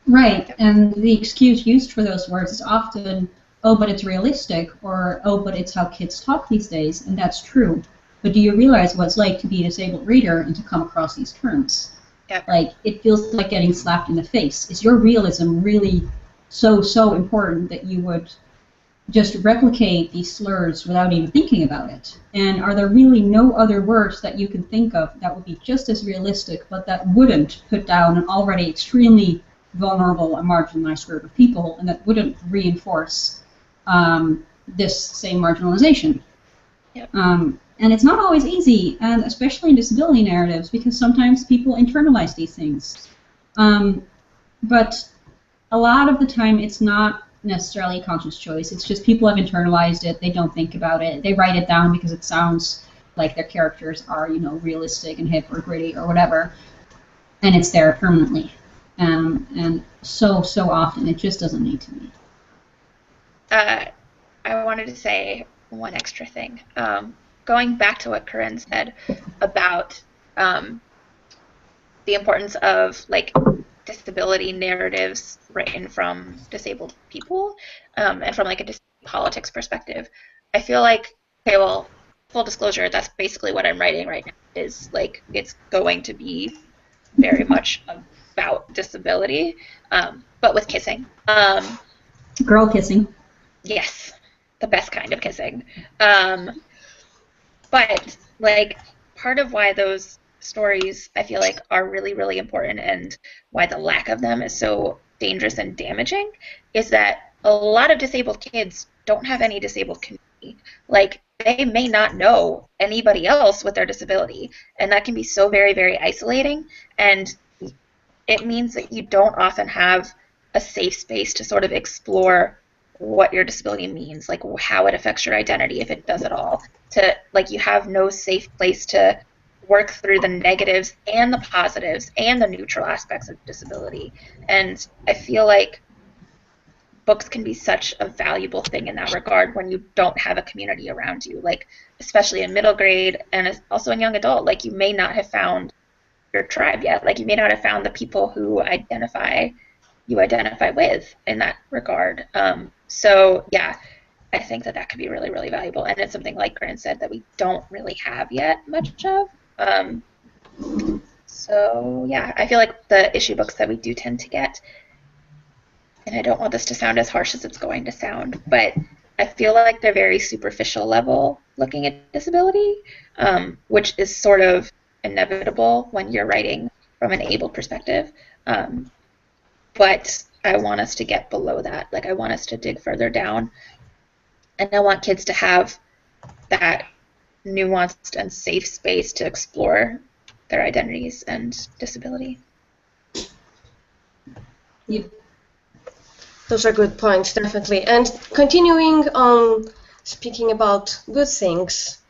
Right, and the excuse used for those words is often, oh, but it's realistic, or oh, but it's how kids talk these days, and that's true. But do you realize what it's like to be a disabled reader and to come across these terms? Yep. Like, it feels like getting slapped in the face. Is your realism really so important that you would just replicate these slurs without even thinking about it? And are there really no other words that you can think of that would be just as realistic, but that wouldn't put down an already extremely vulnerable and marginalized group of people, and that wouldn't reinforce this same marginalization? Yep. And it's not always easy, and especially in disability narratives, because sometimes people internalize these things. But a lot of the time, it's not necessarily a conscious choice. It's just people have internalized it. They don't think about it. They write it down because it sounds like their characters are, realistic and hip or gritty or whatever, and it's there permanently. And so often, it just doesn't need to be. I wanted to say one extra thing. Going back to what Corinne said about the importance of disability narratives written from disabled people, and from a disability politics perspective, I feel like, okay, well, full disclosure, that's basically what I'm writing right now. Is it's going to be very much about disability, but with kissing. Girl kissing. Yes, the best kind of kissing. But part of why those stories, I feel like, are really, really important, and why the lack of them is so dangerous and damaging, is that a lot of disabled kids don't have any disabled community. They may not know anybody else with their disability, and that can be so very, very isolating, and it means that you don't often have a safe space to sort of explore what your disability means, how it affects your identity, if it does at all. You have no safe place to work through the negatives and the positives and the neutral aspects of disability. And I feel like books can be such a valuable thing in that regard when you don't have a community around you, especially in middle grade and also in young adult. You may not have found your tribe yet. You may not have found the people who you identify with in that regard. So yeah, I think that could be really, really valuable, and it's something, like Corinne said, that we don't really have yet much of. So yeah, I feel like the issue books that we do tend to get, and I don't want this to sound as harsh as it's going to sound, but I feel like they're very superficial level looking at disability, which is sort of inevitable when you're writing from an able perspective. But I want us to get below that. Like, I want us to dig further down, and I want kids to have that nuanced and safe space to explore their identities and disability. Yep. Those are good points, definitely. And continuing on speaking about good things,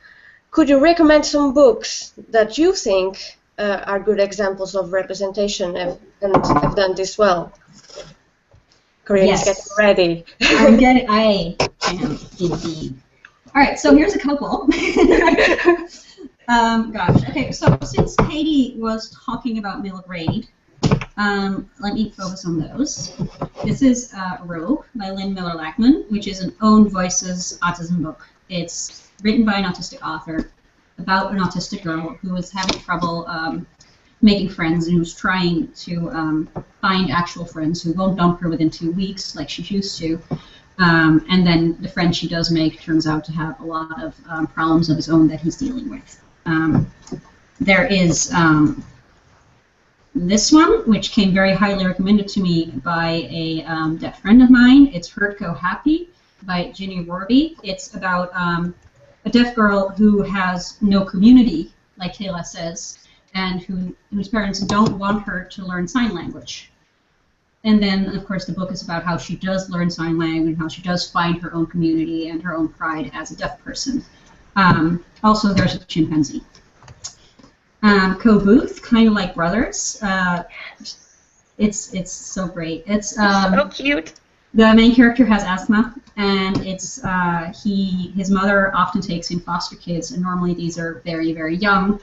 could you recommend some books that you think are good examples of representation and have done this well? Corinne is getting ready. I am indeed. All right, so here's a couple. Gosh, okay, so since Katie was talking about middle grade, let me focus on those. This is Rogue by Lynn Miller-Lackman, which is an Own Voices autism book. It's written by an autistic author about an autistic girl who was having trouble making friends and who's trying to find actual friends who won't dump her within 2 weeks like she used to. And then the friend she does make turns out to have a lot of problems of his own that he's dealing with. There is this one, which came very highly recommended to me by a deaf friend of mine. It's Hurt Go Happy by Ginny Rorby. It's about a deaf girl who has no community, like Kayla says, and whose parents don't want her to learn sign language. And then, of course, the book is about how she does learn sign language and how she does find her own community and her own pride as a deaf person. Also, there's a chimpanzee. Co Booth, Kind of Like Brothers. It's so great. It's so cute. The main character has asthma, and it's his mother often takes in foster kids, and normally these are very, very young.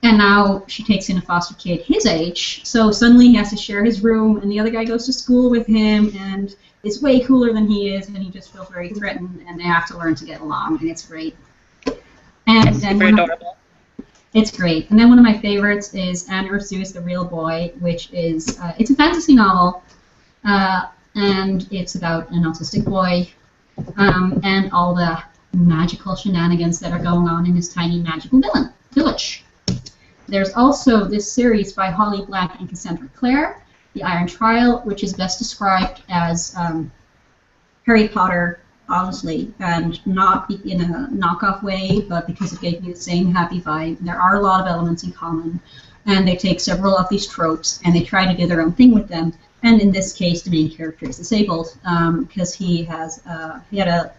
And now she takes in a foster kid his age, so suddenly he has to share his room, and the other guy goes to school with him, and is way cooler than he is, and he just feels very threatened, and they have to learn to get along, and it's great. And it's super adorable. It's great. And then one of my favorites is Anne Ursu's The Real Boy, which is, it's a fantasy novel, and it's about an autistic boy, and all the magical shenanigans that are going on in his tiny magical village. There's also this series by Holly Black and Cassandra Clare, The Iron Trial, which is best described as Harry Potter, honestly, and not in a knockoff way, but because it gave me the same happy vibe. There are a lot of elements in common, and they take several of these tropes and they try to do their own thing with them. And in this case, the main character is disabled because he had a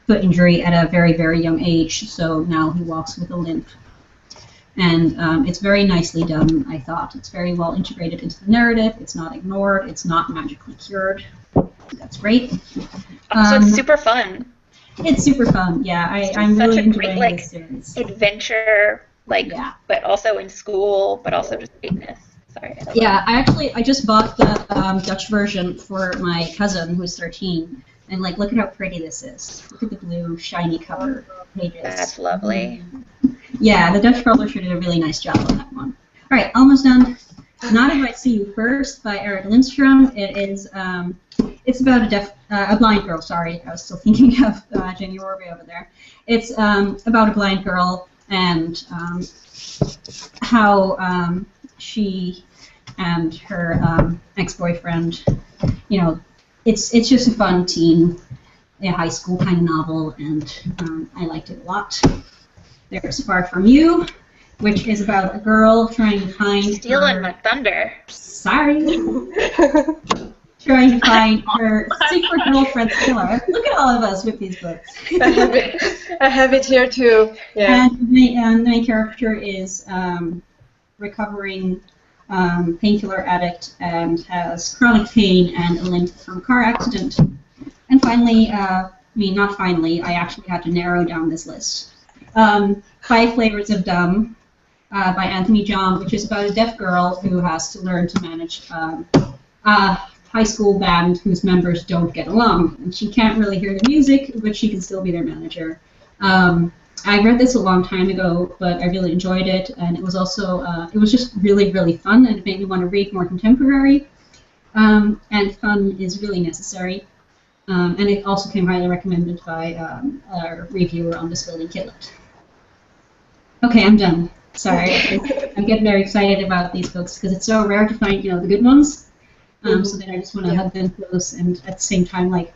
foot injury at a very, very young age, so now he walks with a limp. And it's very nicely done, I thought. It's very well integrated into the narrative. It's not ignored. It's not magically cured. That's great. So it's super fun. It's super fun, yeah. I'm really enjoying this series. Adventure, but also in school, but also just greatness. Sorry. I just bought the Dutch version for my cousin who's 13. And look at how pretty this is. Look at the blue, shiny cover pages. That's lovely. Yeah, the Dutch publisher did a really nice job on that one. All right, almost done. Not If I See You First by Eric Lindstrom. It is, it's about a blind girl. Sorry, I was still thinking of Jenny Orby over there. It's about a blind girl and how she and her ex-boyfriend, it's just a fun teen, high school kind of novel, and I liked it a lot. There's Far From You, which is about a girl trying to find Stealing my thunder. Sorry. Trying to find her secret girlfriend's killer. Look at all of us with these books. I have it here too. Yeah. And the main character is recovering painkiller addict and has chronic pain and a limp from a car accident. And finally, not finally, I actually had to narrow down this list. 5 Flavors of Dumb by Anthony John, which is about a deaf girl who has to learn to manage a high school band whose members don't get along. And she can't really hear the music, but she can still be their manager. I read this a long time ago, but I really enjoyed it, and it was also it was just really, really fun, and it made me want to read more contemporary. And fun is really necessary. And it also came highly recommended by our reviewer on This Building Kidlit. Okay, I'm done. Sorry, I'm getting very excited about these books because it's so rare to find, the good ones. So then I just want to hug them close and at the same time, like,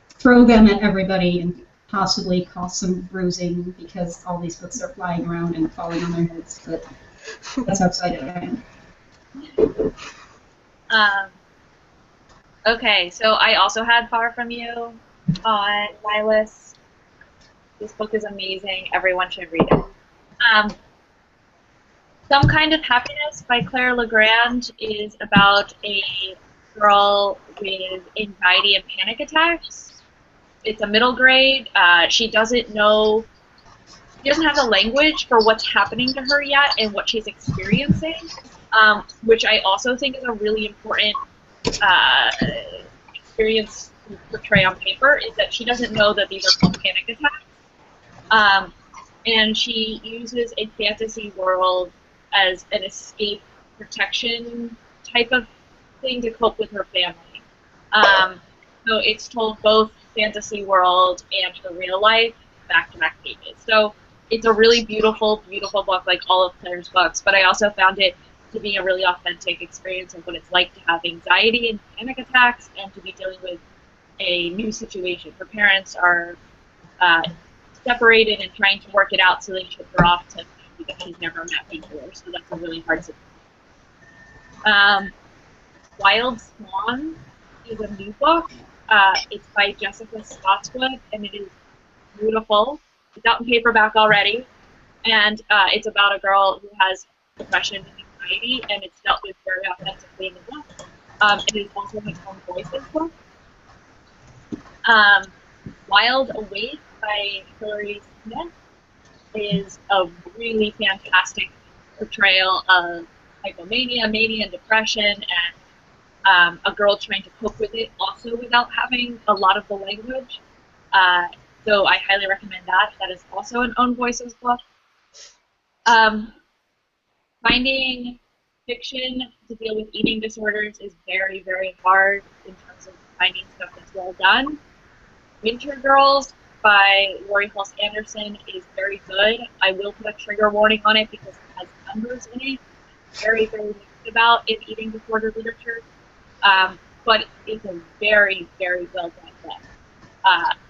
throw them at everybody and possibly cause some bruising because all these books are flying around and falling on their heads. But that's how excited I am. Okay, so I also had Far From You on my list. This book is amazing. Everyone should read it. Some Kind of Happiness by Claire Legrand is about a girl with anxiety and panic attacks. It's a middle grade. She doesn't have the language for what's happening to her yet and what she's experiencing, which I also think is a really important experience to portray on paper, is that she doesn't know that these are called panic attacks. And she uses a fantasy world as an escape protection type of thing to cope with her family. So it's told both fantasy world and her real life back-to-back pages. So it's a really beautiful, beautiful book, like all of Claire's books, but I also found it to be a really authentic experience of what it's like to have anxiety and panic attacks and to be dealing with a new situation. Her parents are separated and trying to work it out, so they ship her off to family that she's never met before, so that's a really hard situation. Wild Swan is a new book. It's by Jessica Spotswood, and it is beautiful. It's out in paperback already, and it's about a girl who has depression and anxiety, and it's dealt with very authentically in the book. It is also an own voices book. Wild Awake by Hilary Smith is a really fantastic portrayal of hypomania, mania, and depression, and a girl trying to cope with it also without having a lot of the language. So I highly recommend that. That is also an own voices book. Finding fiction to deal with eating disorders is very, very hard in terms of finding stuff that's well done. Winter Girls by Lori Hulse Anderson is very good. I will put a trigger warning on it because it has numbers in it. Very, very mixed about in eating disorder literature. But it's a very, very well done book.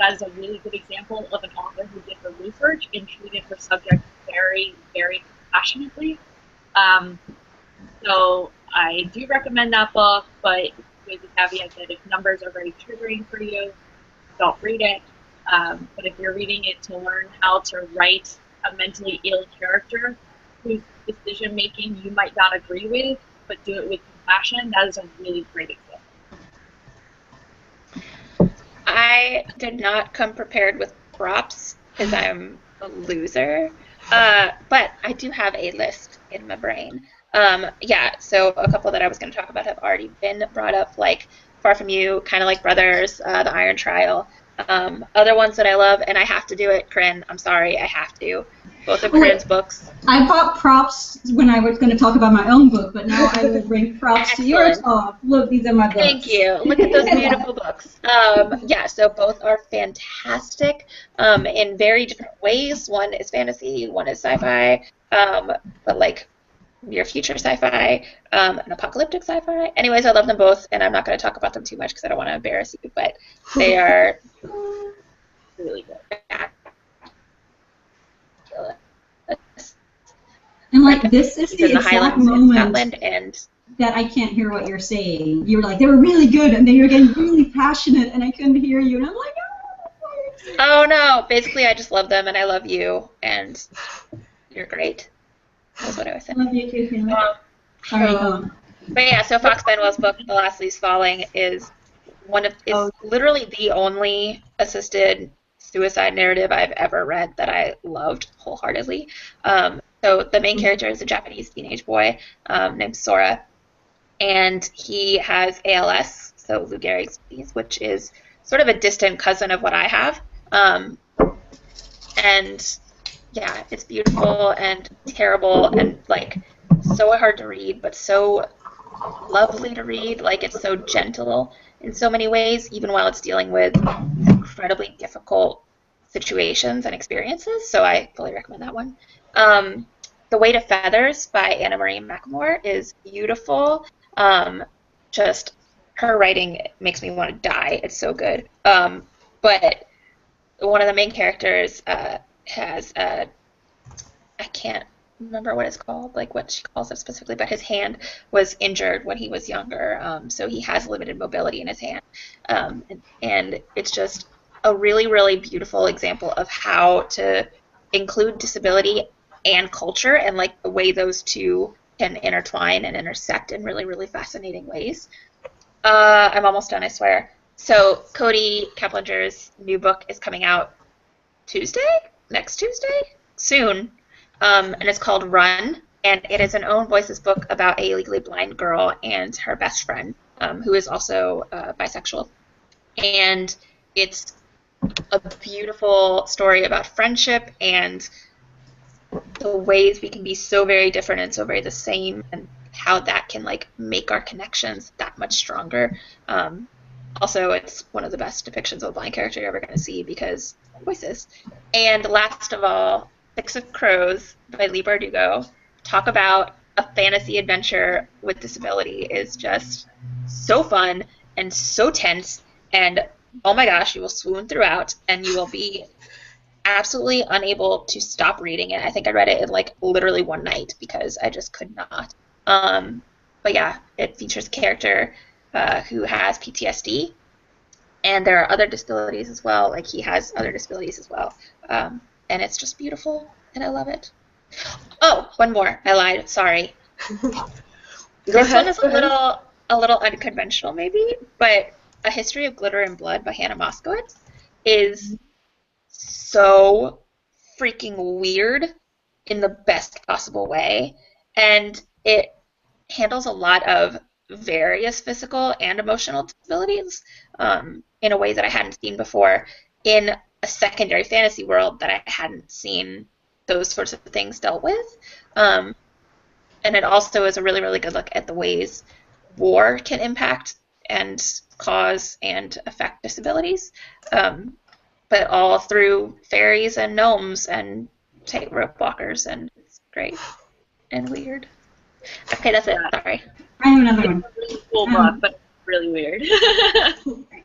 That is a really good example of an author who did her research and treated her subject very, very compassionately. So I do recommend that book, but with the caveat that if numbers are very triggering for you, don't read it. But if you're reading it to learn how to write a mentally ill character whose decision making you might not agree with, but do it with compassion, that is a really great example. I did not come prepared with props because I'm a loser. But I do have a list in my brain. Yeah, so a couple that I was going to talk about have already been brought up, like Far From You, Kind of Like Brothers, The Iron Trial. Other ones that I love, and I have to do it, Corinne. I'm sorry, I have to. Both of Corinne's books. I bought props when I was going to talk about my own book, but now I will bring props to your talk. Look, these are my books. Thank you. Look at those beautiful books. Yeah, so both are fantastic in very different ways. One is fantasy, one is sci-fi, but like your future sci-fi, and apocalyptic sci-fi. Anyways, I love them both, and I'm not going to talk about them too much because I don't want to embarrass you, but they are really good. And like this is the exact moment Scotland, and that I can't hear what you're saying. You were like, they were really good, and then you're getting really passionate, and I couldn't hear you, and I'm like, oh no! Basically, I just love them, and I love you, and you're great. That's what I was saying. I love you too, Taylor. Sorry, go on. But yeah, so Fox Benwell's book, The Last Leaves Falling, is literally the only assisted suicide narrative I've ever read that I loved wholeheartedly. So the main character is a Japanese teenage boy named Sora, and he has ALS, so Lou Gehrig's disease, which is sort of a distant cousin of what I have. And yeah, it's beautiful and terrible and like so hard to read, but so lovely to read. Like it's so gentle in so many ways, even while it's dealing with incredibly difficult situations and experiences. So I fully recommend that one. The Weight of Feathers by Anna Marie McLemore is beautiful. Just her writing makes me want to die. It's so good. But one of the main characters has I can't remember what it's called, like what she calls it specifically, but his hand was injured when he was younger, so he has limited mobility in his hand, and it's just a really, really beautiful example of how to include disability and culture and like the way those two can intertwine and intersect in really, really fascinating ways. I'm almost done, I swear. So Cody Keplinger's new book is coming out next Tuesday, soon, and it's called Run, and it is an own voices book about a legally blind girl and her best friend, who is also bisexual, and it's a beautiful story about friendship and the ways we can be so very different and so very the same, and how that can like make our connections that much stronger. Also, it's one of the best depictions of a blind character you're ever going to see because voices. And last of all, Six of Crows by Lee Bardugo. Talk about a fantasy adventure with disability is just so fun and so tense, and oh my gosh, you will swoon throughout and you will be absolutely unable to stop reading it. I think I read it in like literally one night because I just could not. But yeah, it features a character who has PTSD, and there are other disabilities as well. Like he has other disabilities as well, and it's just beautiful, and I love it. Oh, one more. I lied. Sorry. This one is a little unconventional, maybe, but A History of Glitter and Blood by Hannah Moskowitz is so freaking weird in the best possible way, and it handles a lot of various physical and emotional disabilities in a way that I hadn't seen before in a secondary fantasy world that I hadn't seen those sorts of things dealt with. And it also is a really, really good look at the ways war can impact and cause and affect disabilities, but all through fairies and gnomes and tightrope walkers, and it's great and weird. Okay, that's it. Sorry. I have another one. It's a really cool book, but really weird.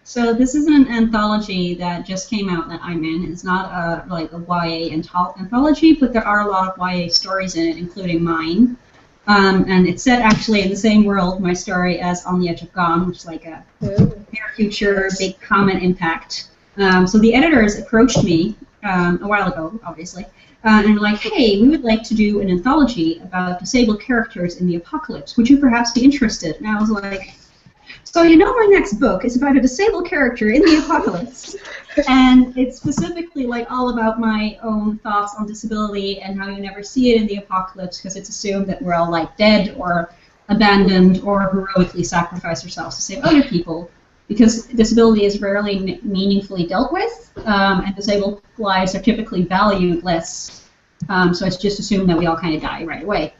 So this is an anthology that just came out that I'm in. It's not like a YA anthology, but there are a lot of YA stories in it, including mine. And it's set actually in the same world, my story, as On the Edge of Gone, which is like a near future, big comet impact. So the editors approached me a while ago, obviously, and were like, hey, we would like to do an anthology about disabled characters in the apocalypse. Would you perhaps be interested? And I was like, so you know my next book is about a disabled character in the apocalypse. And it's specifically like all about my own thoughts on disability and how you never see it in the apocalypse because it's assumed that we're all like dead or abandoned or heroically sacrifice ourselves to save other people, because disability is rarely meaningfully dealt with, and disabled lives are typically valued less, so it's just assumed that we all kind of die right away.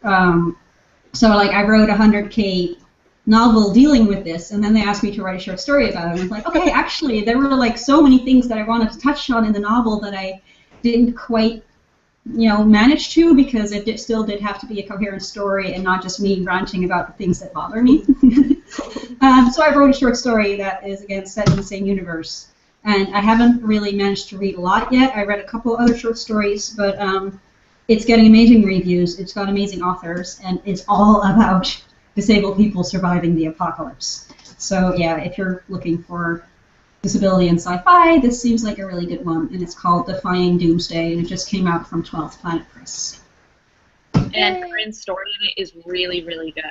So like I wrote a 100K novel dealing with this, and then they asked me to write a short story about it, and I was like, okay, actually there were like so many things that I wanted to touch on in the novel that I didn't quite manage to, because it still did have to be a coherent story and not just me ranting about the things that bother me. So I wrote a short story that is, again, set in the same universe. And I haven't really managed to read a lot yet. I read a couple other short stories, but it's getting amazing reviews. It's got amazing authors, and it's all about disabled people surviving the apocalypse. So yeah, if you're looking for disability and sci-fi, this seems like a really good one, and it's called Defying Doomsday, and it just came out from 12th Planet Press. And Corinne's story in it is really, really good.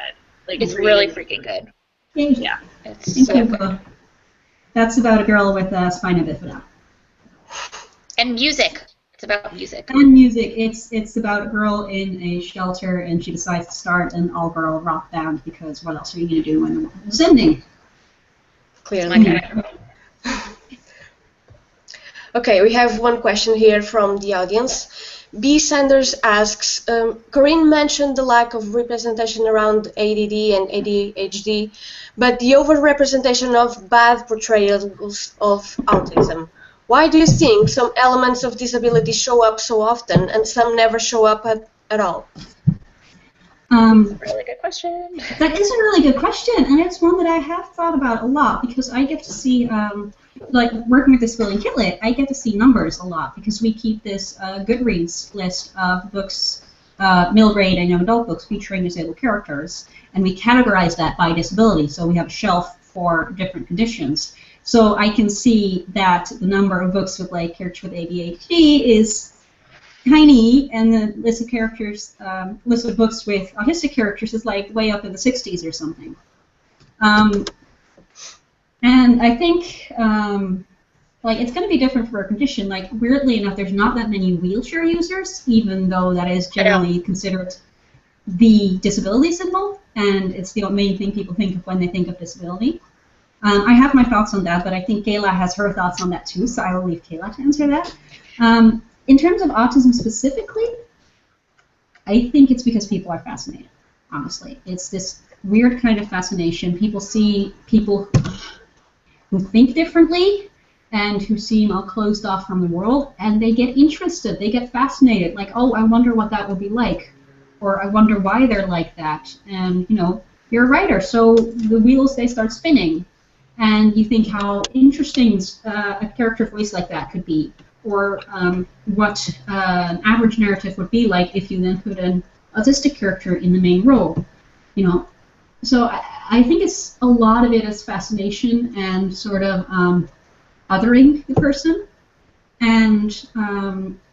Like It's really freaking good. Thank you. Yeah. It's Thank so you. good. That's about a girl with spina bifida. And music. It's about music. And music. It's about a girl in a shelter, and she decides to start an all-girl rock band, because what else are you going to do when the world is ending? Clearly. Okay, we have one question here from the audience. B. Sanders asks, Corinne mentioned the lack of representation around ADD and ADHD, but the overrepresentation of bad portrayals of autism. Why do you think some elements of disability show up so often and some never show up at all? Really good question. That is a really good question, and it's one that I have thought about a lot because I get to see, like working with Disability and Kitlet, I get to see numbers a lot because we keep this Goodreads list of books, middle grade and young adult books featuring disabled characters, and we categorize that by disability. So we have a shelf for different conditions. So I can see that the number of books with like characters with ADHD is tiny, and the list of characters, list of books with autistic characters is like way up in the 60s or something. And I think like it's going to be different for a condition. Like weirdly enough, there's not that many wheelchair users, even though that is generally considered the disability symbol, and it's the main thing people think of when they think of disability. I have my thoughts on that, but I think Kayla has her thoughts on that too, so I will leave Kayla to answer that. In terms of autism specifically, I think it's because people are fascinated, honestly. It's this weird kind of fascination. People see people who think differently and who seem all closed off from the world, and they get interested, they get fascinated, like, oh, I wonder what that would be like, or I wonder why they're like that. And, you know, you're a writer, so the wheels, they start spinning, and you think how interesting a character voice like that could be, or what an average narrative would be like if you then put an autistic character in the main role, you know. So I think it's a lot of it is fascination and sort of othering the person, and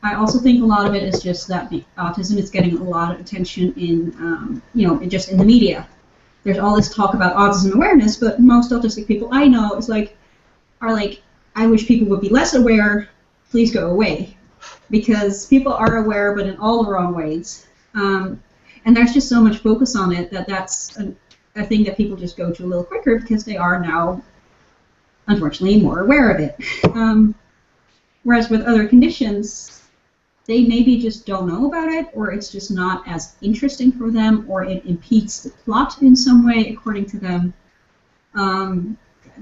I also think a lot of it is just that autism is getting a lot of attention in, you know, just in the media. There's all this talk about autism awareness, but most autistic people I know are like, I wish people would be less aware. Please go away, because people are aware, but in all the wrong ways. And there's just so much focus on it that that's a thing that people just go to a little quicker because they are now, unfortunately, more aware of it. Whereas with other conditions, they maybe just don't know about it, or it's just not as interesting for them, or it impedes the plot in some way, according to them.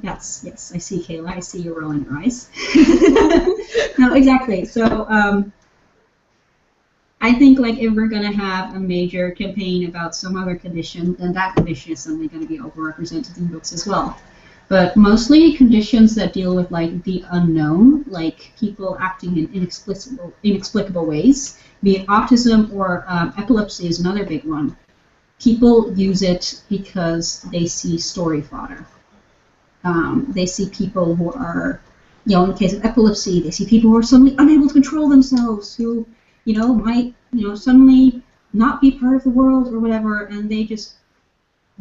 Yes, I see, Kayla. I see you rolling your eyes. No, exactly. So I think like if we're going to have a major campaign about some other condition, then that condition is suddenly going to be overrepresented in books as well. But mostly conditions that deal with like the unknown, like people acting in inexplicable ways, be it autism or epilepsy is another big one. People use it because they see story fodder. They see people who are, you know, in the case of epilepsy, they see people who are suddenly unable to control themselves, who, you know, might, you know, suddenly not be part of the world or whatever, and they just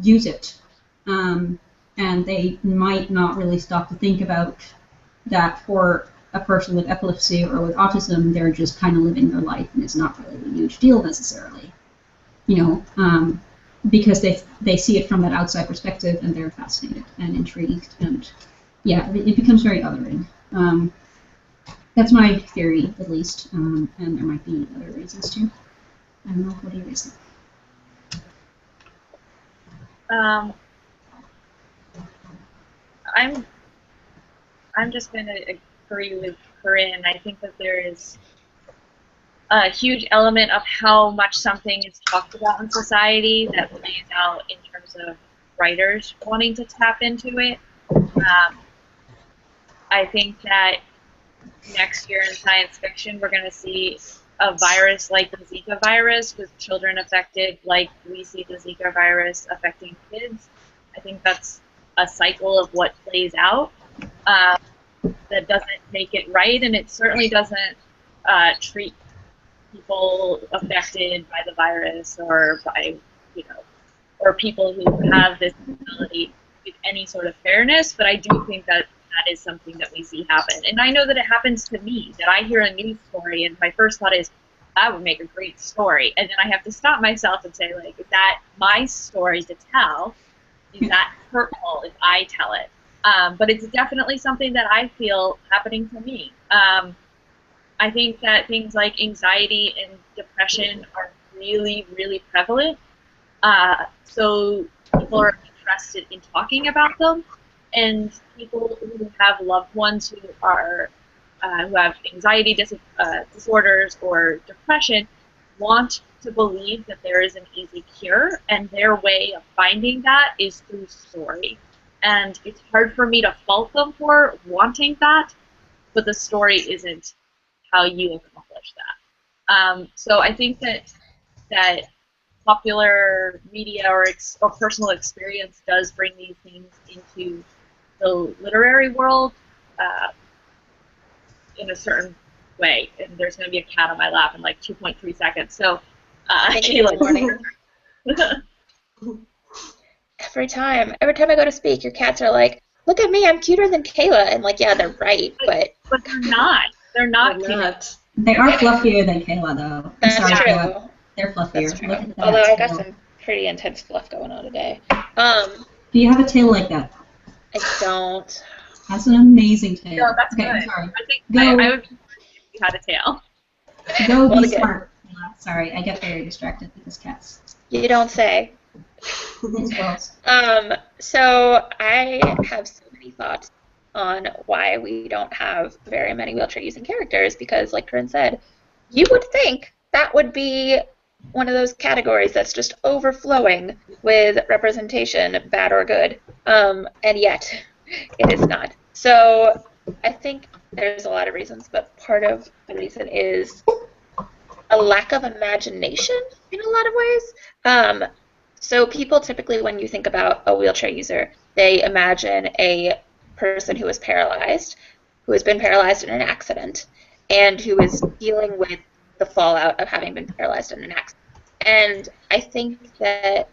use it. And they might not really stop to think about that for a person with epilepsy or with autism. They're just kind of living their life, and it's not really a huge deal necessarily, you know. Because they see it from that outside perspective, and they're fascinated and intrigued, and yeah, it becomes very othering. That's my theory, at least, and there might be other reasons too. I don't know. What do you guys think? I'm just going to agree with Corinne. I think that there is a huge element of how much something is talked about in society that plays out in terms of writers wanting to tap into it. I think that next year in science fiction we're going to see a virus like the Zika virus with children affected like we see the Zika virus affecting kids. I think that's a cycle of what plays out that doesn't make it right, and it certainly doesn't treat people affected by the virus or by, you know, or people who have this disability with any sort of fairness, but I do think that that is something that we see happen. And I know that it happens to me, that I hear a news story and my first thought is, that would make a great story. And then I have to stop myself and say, like, is that my story to tell? Is that hurtful if I tell it? But it's definitely something that I feel happening to me. I think that things like anxiety and depression are really, really prevalent. So people are interested in talking about them, and people who have loved ones who are who have anxiety disorders or depression want to believe that there is an easy cure, and their way of finding that is through story. And it's hard for me to fault them for wanting that, but the story isn't how you accomplish that. So I think that popular media or personal experience does bring these things into the literary world in a certain way. And there's going to be a cat on my lap in like 2.3 seconds. So, Kayla. Every time I go to speak, your cats are like, "Look at me, I'm cuter than Kayla," and like, yeah, they're right, but they're not. They're not. They are fluffier than Kayla, though. That's sorry, true. Kayla. They're fluffier. That's true. Look at that Although I got tail. some pretty intense fluff going on today. Do you have a tail like that? I don't. That's an amazing tail. No, that's okay, good. I'm sorry. I think Go. I would if you had a tail. Go Well, be good. smart. Sorry, I get very distracted because cats. You don't say. Squirrels. So I have so many thoughts on why we don't have very many wheelchair-using characters because, like Corinne said, you would think that would be one of those categories that's just overflowing with representation, bad or good, and yet it is not. So I think there's a lot of reasons, but part of the reason is a lack of imagination in a lot of ways. So people typically, when you think about a wheelchair user, they imagine a person who is paralyzed, who has been paralyzed in an accident, and who is dealing with the fallout of having been paralyzed in an accident. And I think that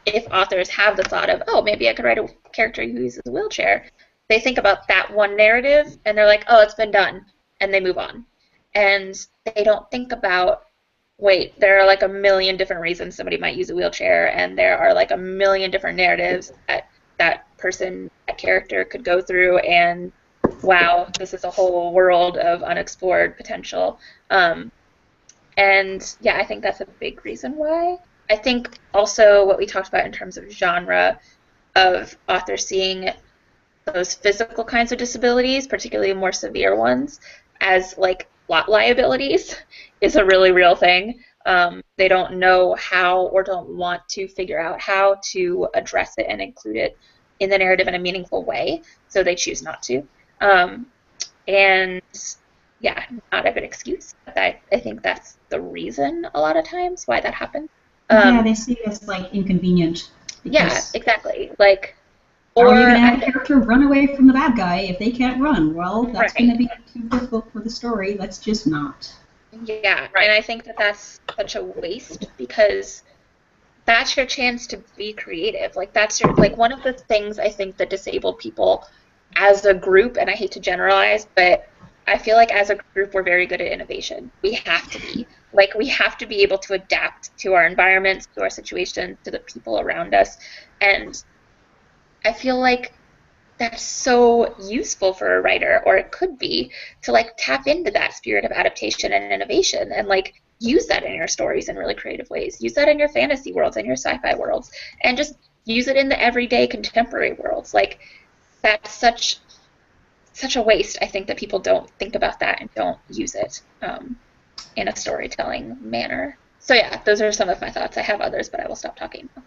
if authors have the thought of, oh, maybe I could write a character who uses a wheelchair, they think about that one narrative, and they're like, oh, it's been done, and they move on. And they don't think about, wait, there are like a million different reasons somebody might use a wheelchair, and there are like a million different narratives that person, that character could go through, and wow, this is a whole world of unexplored potential. And yeah, I think that's a big reason why. I think also what we talked about in terms of genre, of authors seeing those physical kinds of disabilities, particularly more severe ones, as like plot liabilities is a really real thing. They don't know how or don't want to figure out how to address it and include it in the narrative in a meaningful way, so they choose not to. And yeah, not a good excuse. But I think that's the reason a lot of times why that happens. Yeah, they see it as like inconvenient. Yeah, exactly. Like, or are you going to have a character run away from the bad guy if they can't run? Well, that's going to be too difficult for the story. Let's just not. Yeah, and I think that that's such a waste because that's your chance to be creative. Like that's your, like one of the things I think that disabled people as a group, and I hate to generalize, but I feel like as a group we're very good at innovation. We have to be. Like we have to be able to adapt to our environments, to our situations, to the people around us, and I feel like that's so useful for a writer, or it could be, to like tap into that spirit of adaptation and innovation and like use that in your stories in really creative ways. Use that in your fantasy worlds and your sci-fi worlds, and just use it in the everyday contemporary worlds. Like that's such a waste. I think that people don't think about that and don't use it in a storytelling manner. So yeah, those are some of my thoughts. I have others, but I will stop talking now.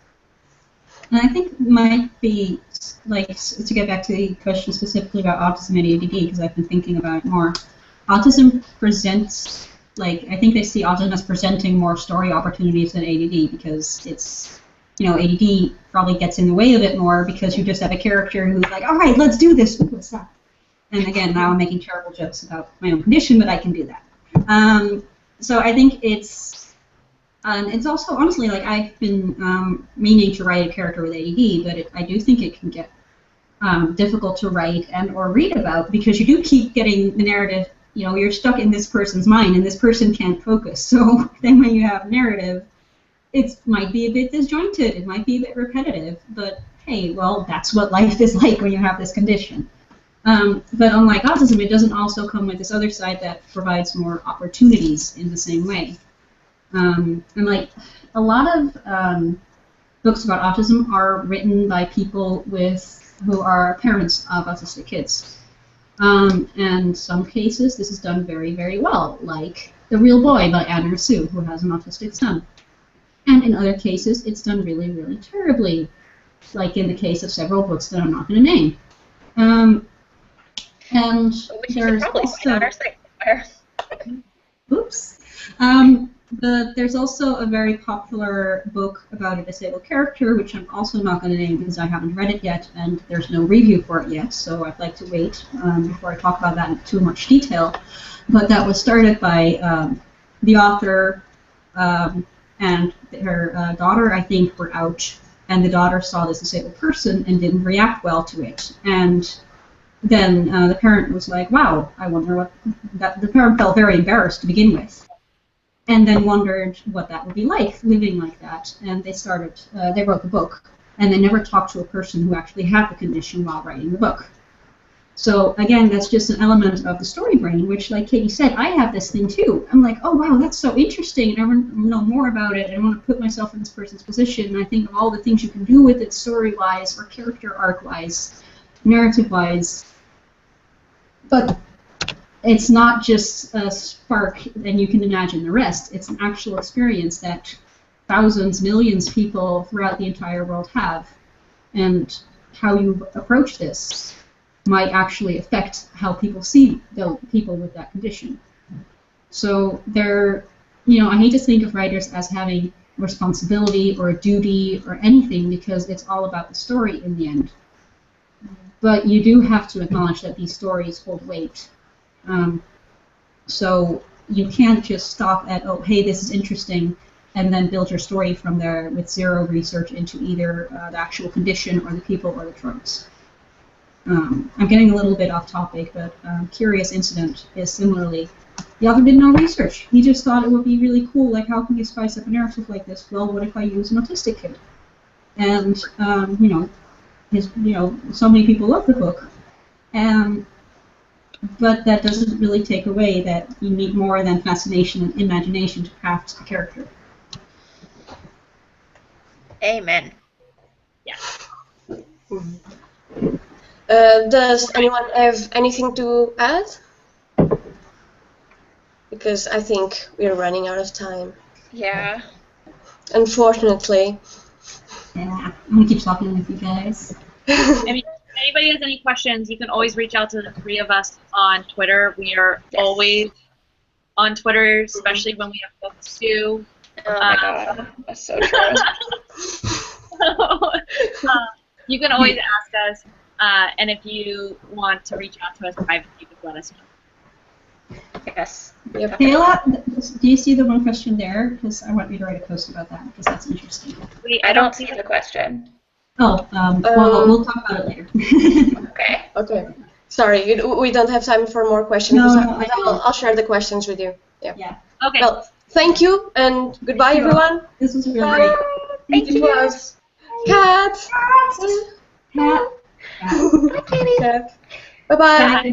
And I think it might be, like, to get back to the question specifically about autism and ADD, because I've been thinking about it more, autism presents, like, I think they see autism as presenting more story opportunities than ADD, because it's, you know, ADD probably gets in the way of it more because you just have a character who's like, all right, let's do this. What's that? And again, now I'm making terrible jokes about my own condition, but I can do that. So I think it's also, honestly, like I've been meaning to write a character with ADD, but I do think it can get difficult to write and or read about because you do keep getting the narrative, you know, you're stuck in this person's mind and this person can't focus. So then when you have narrative, it might be a bit disjointed, it might be a bit repetitive, but hey, well, that's what life is like when you have this condition. But unlike autism, it doesn't also come with this other side that provides more opportunities in the same way. And like a lot of books about autism are written by people who are parents of autistic kids. And in some cases, this is done very, very well, like The Real Boy by Anna Sue, who has an autistic son. And in other cases, it's done really, really terribly, like in the case of several books that I'm not going to name. And Which you there's should probably also, find on our site somewhere. oops. There's also a very popular book about a disabled character, which I'm also not going to name because I haven't read it yet, and there's no review for it yet, so I'd like to wait before I talk about that in too much detail. But that was started by the author and her daughter, I think, were out, and the daughter saw this disabled person and didn't react well to it. And then the parent was like, wow, I wonder what... The parent felt very embarrassed to begin with, and then wondered what that would be like, living like that. And they wrote the book, and they never talked to a person who actually had the condition while writing the book. So again, that's just an element of the story brain, which, like Katie said, I have this thing too. I'm like, oh wow, that's so interesting, and I want to know more about it, and I want to put myself in this person's position, and I think of all the things you can do with it story-wise, or character arc-wise, narrative-wise. But it's not just a spark and you can imagine the rest. It's an actual experience that thousands, millions of people throughout the entire world have. And how you approach this might actually affect how people see the people with that condition. So I hate to think of writers as having responsibility or a duty or anything, because it's all about the story in the end. But you do have to acknowledge that these stories hold weight. So you can't just stop at, oh, hey, this is interesting, and then build your story from there with zero research into either the actual condition or the people or the tropes. I'm getting a little bit off topic, but Curious Incident is similarly, the author did no research. He just thought it would be really cool, like, how can you spice up a narrative like this? Well, what if I use an autistic kid? And, so many people love the book. But that doesn't really take away that you need more than fascination and imagination to craft a character. Amen. Yeah. Does anyone have anything to add? Because I think we're running out of time. Yeah. Unfortunately. Yeah, I'm going to keep talking with you guys. I mean, if anybody has any questions, you can always reach out to the three of us on Twitter. We are always on Twitter, especially when we have books due. Oh my god, that's so true. You can always ask us, and if you want to reach out to us privately, just let us know. Yes. Yep. Kayla, do you see the one question there? Because I want you to write a post about that, because that's interesting. Wait, I don't see the question. Oh, well, we'll talk about it later. Okay. Okay. Sorry, we don't have time for more questions. No, I'll share the questions with you. Yeah. Okay. Well, thank you, and goodbye, everyone. This was really Bye. great. Thank It you. was Cat. Cat. Bye, Katie. Cat. Bye-bye.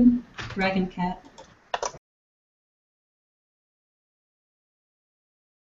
Dragon cat.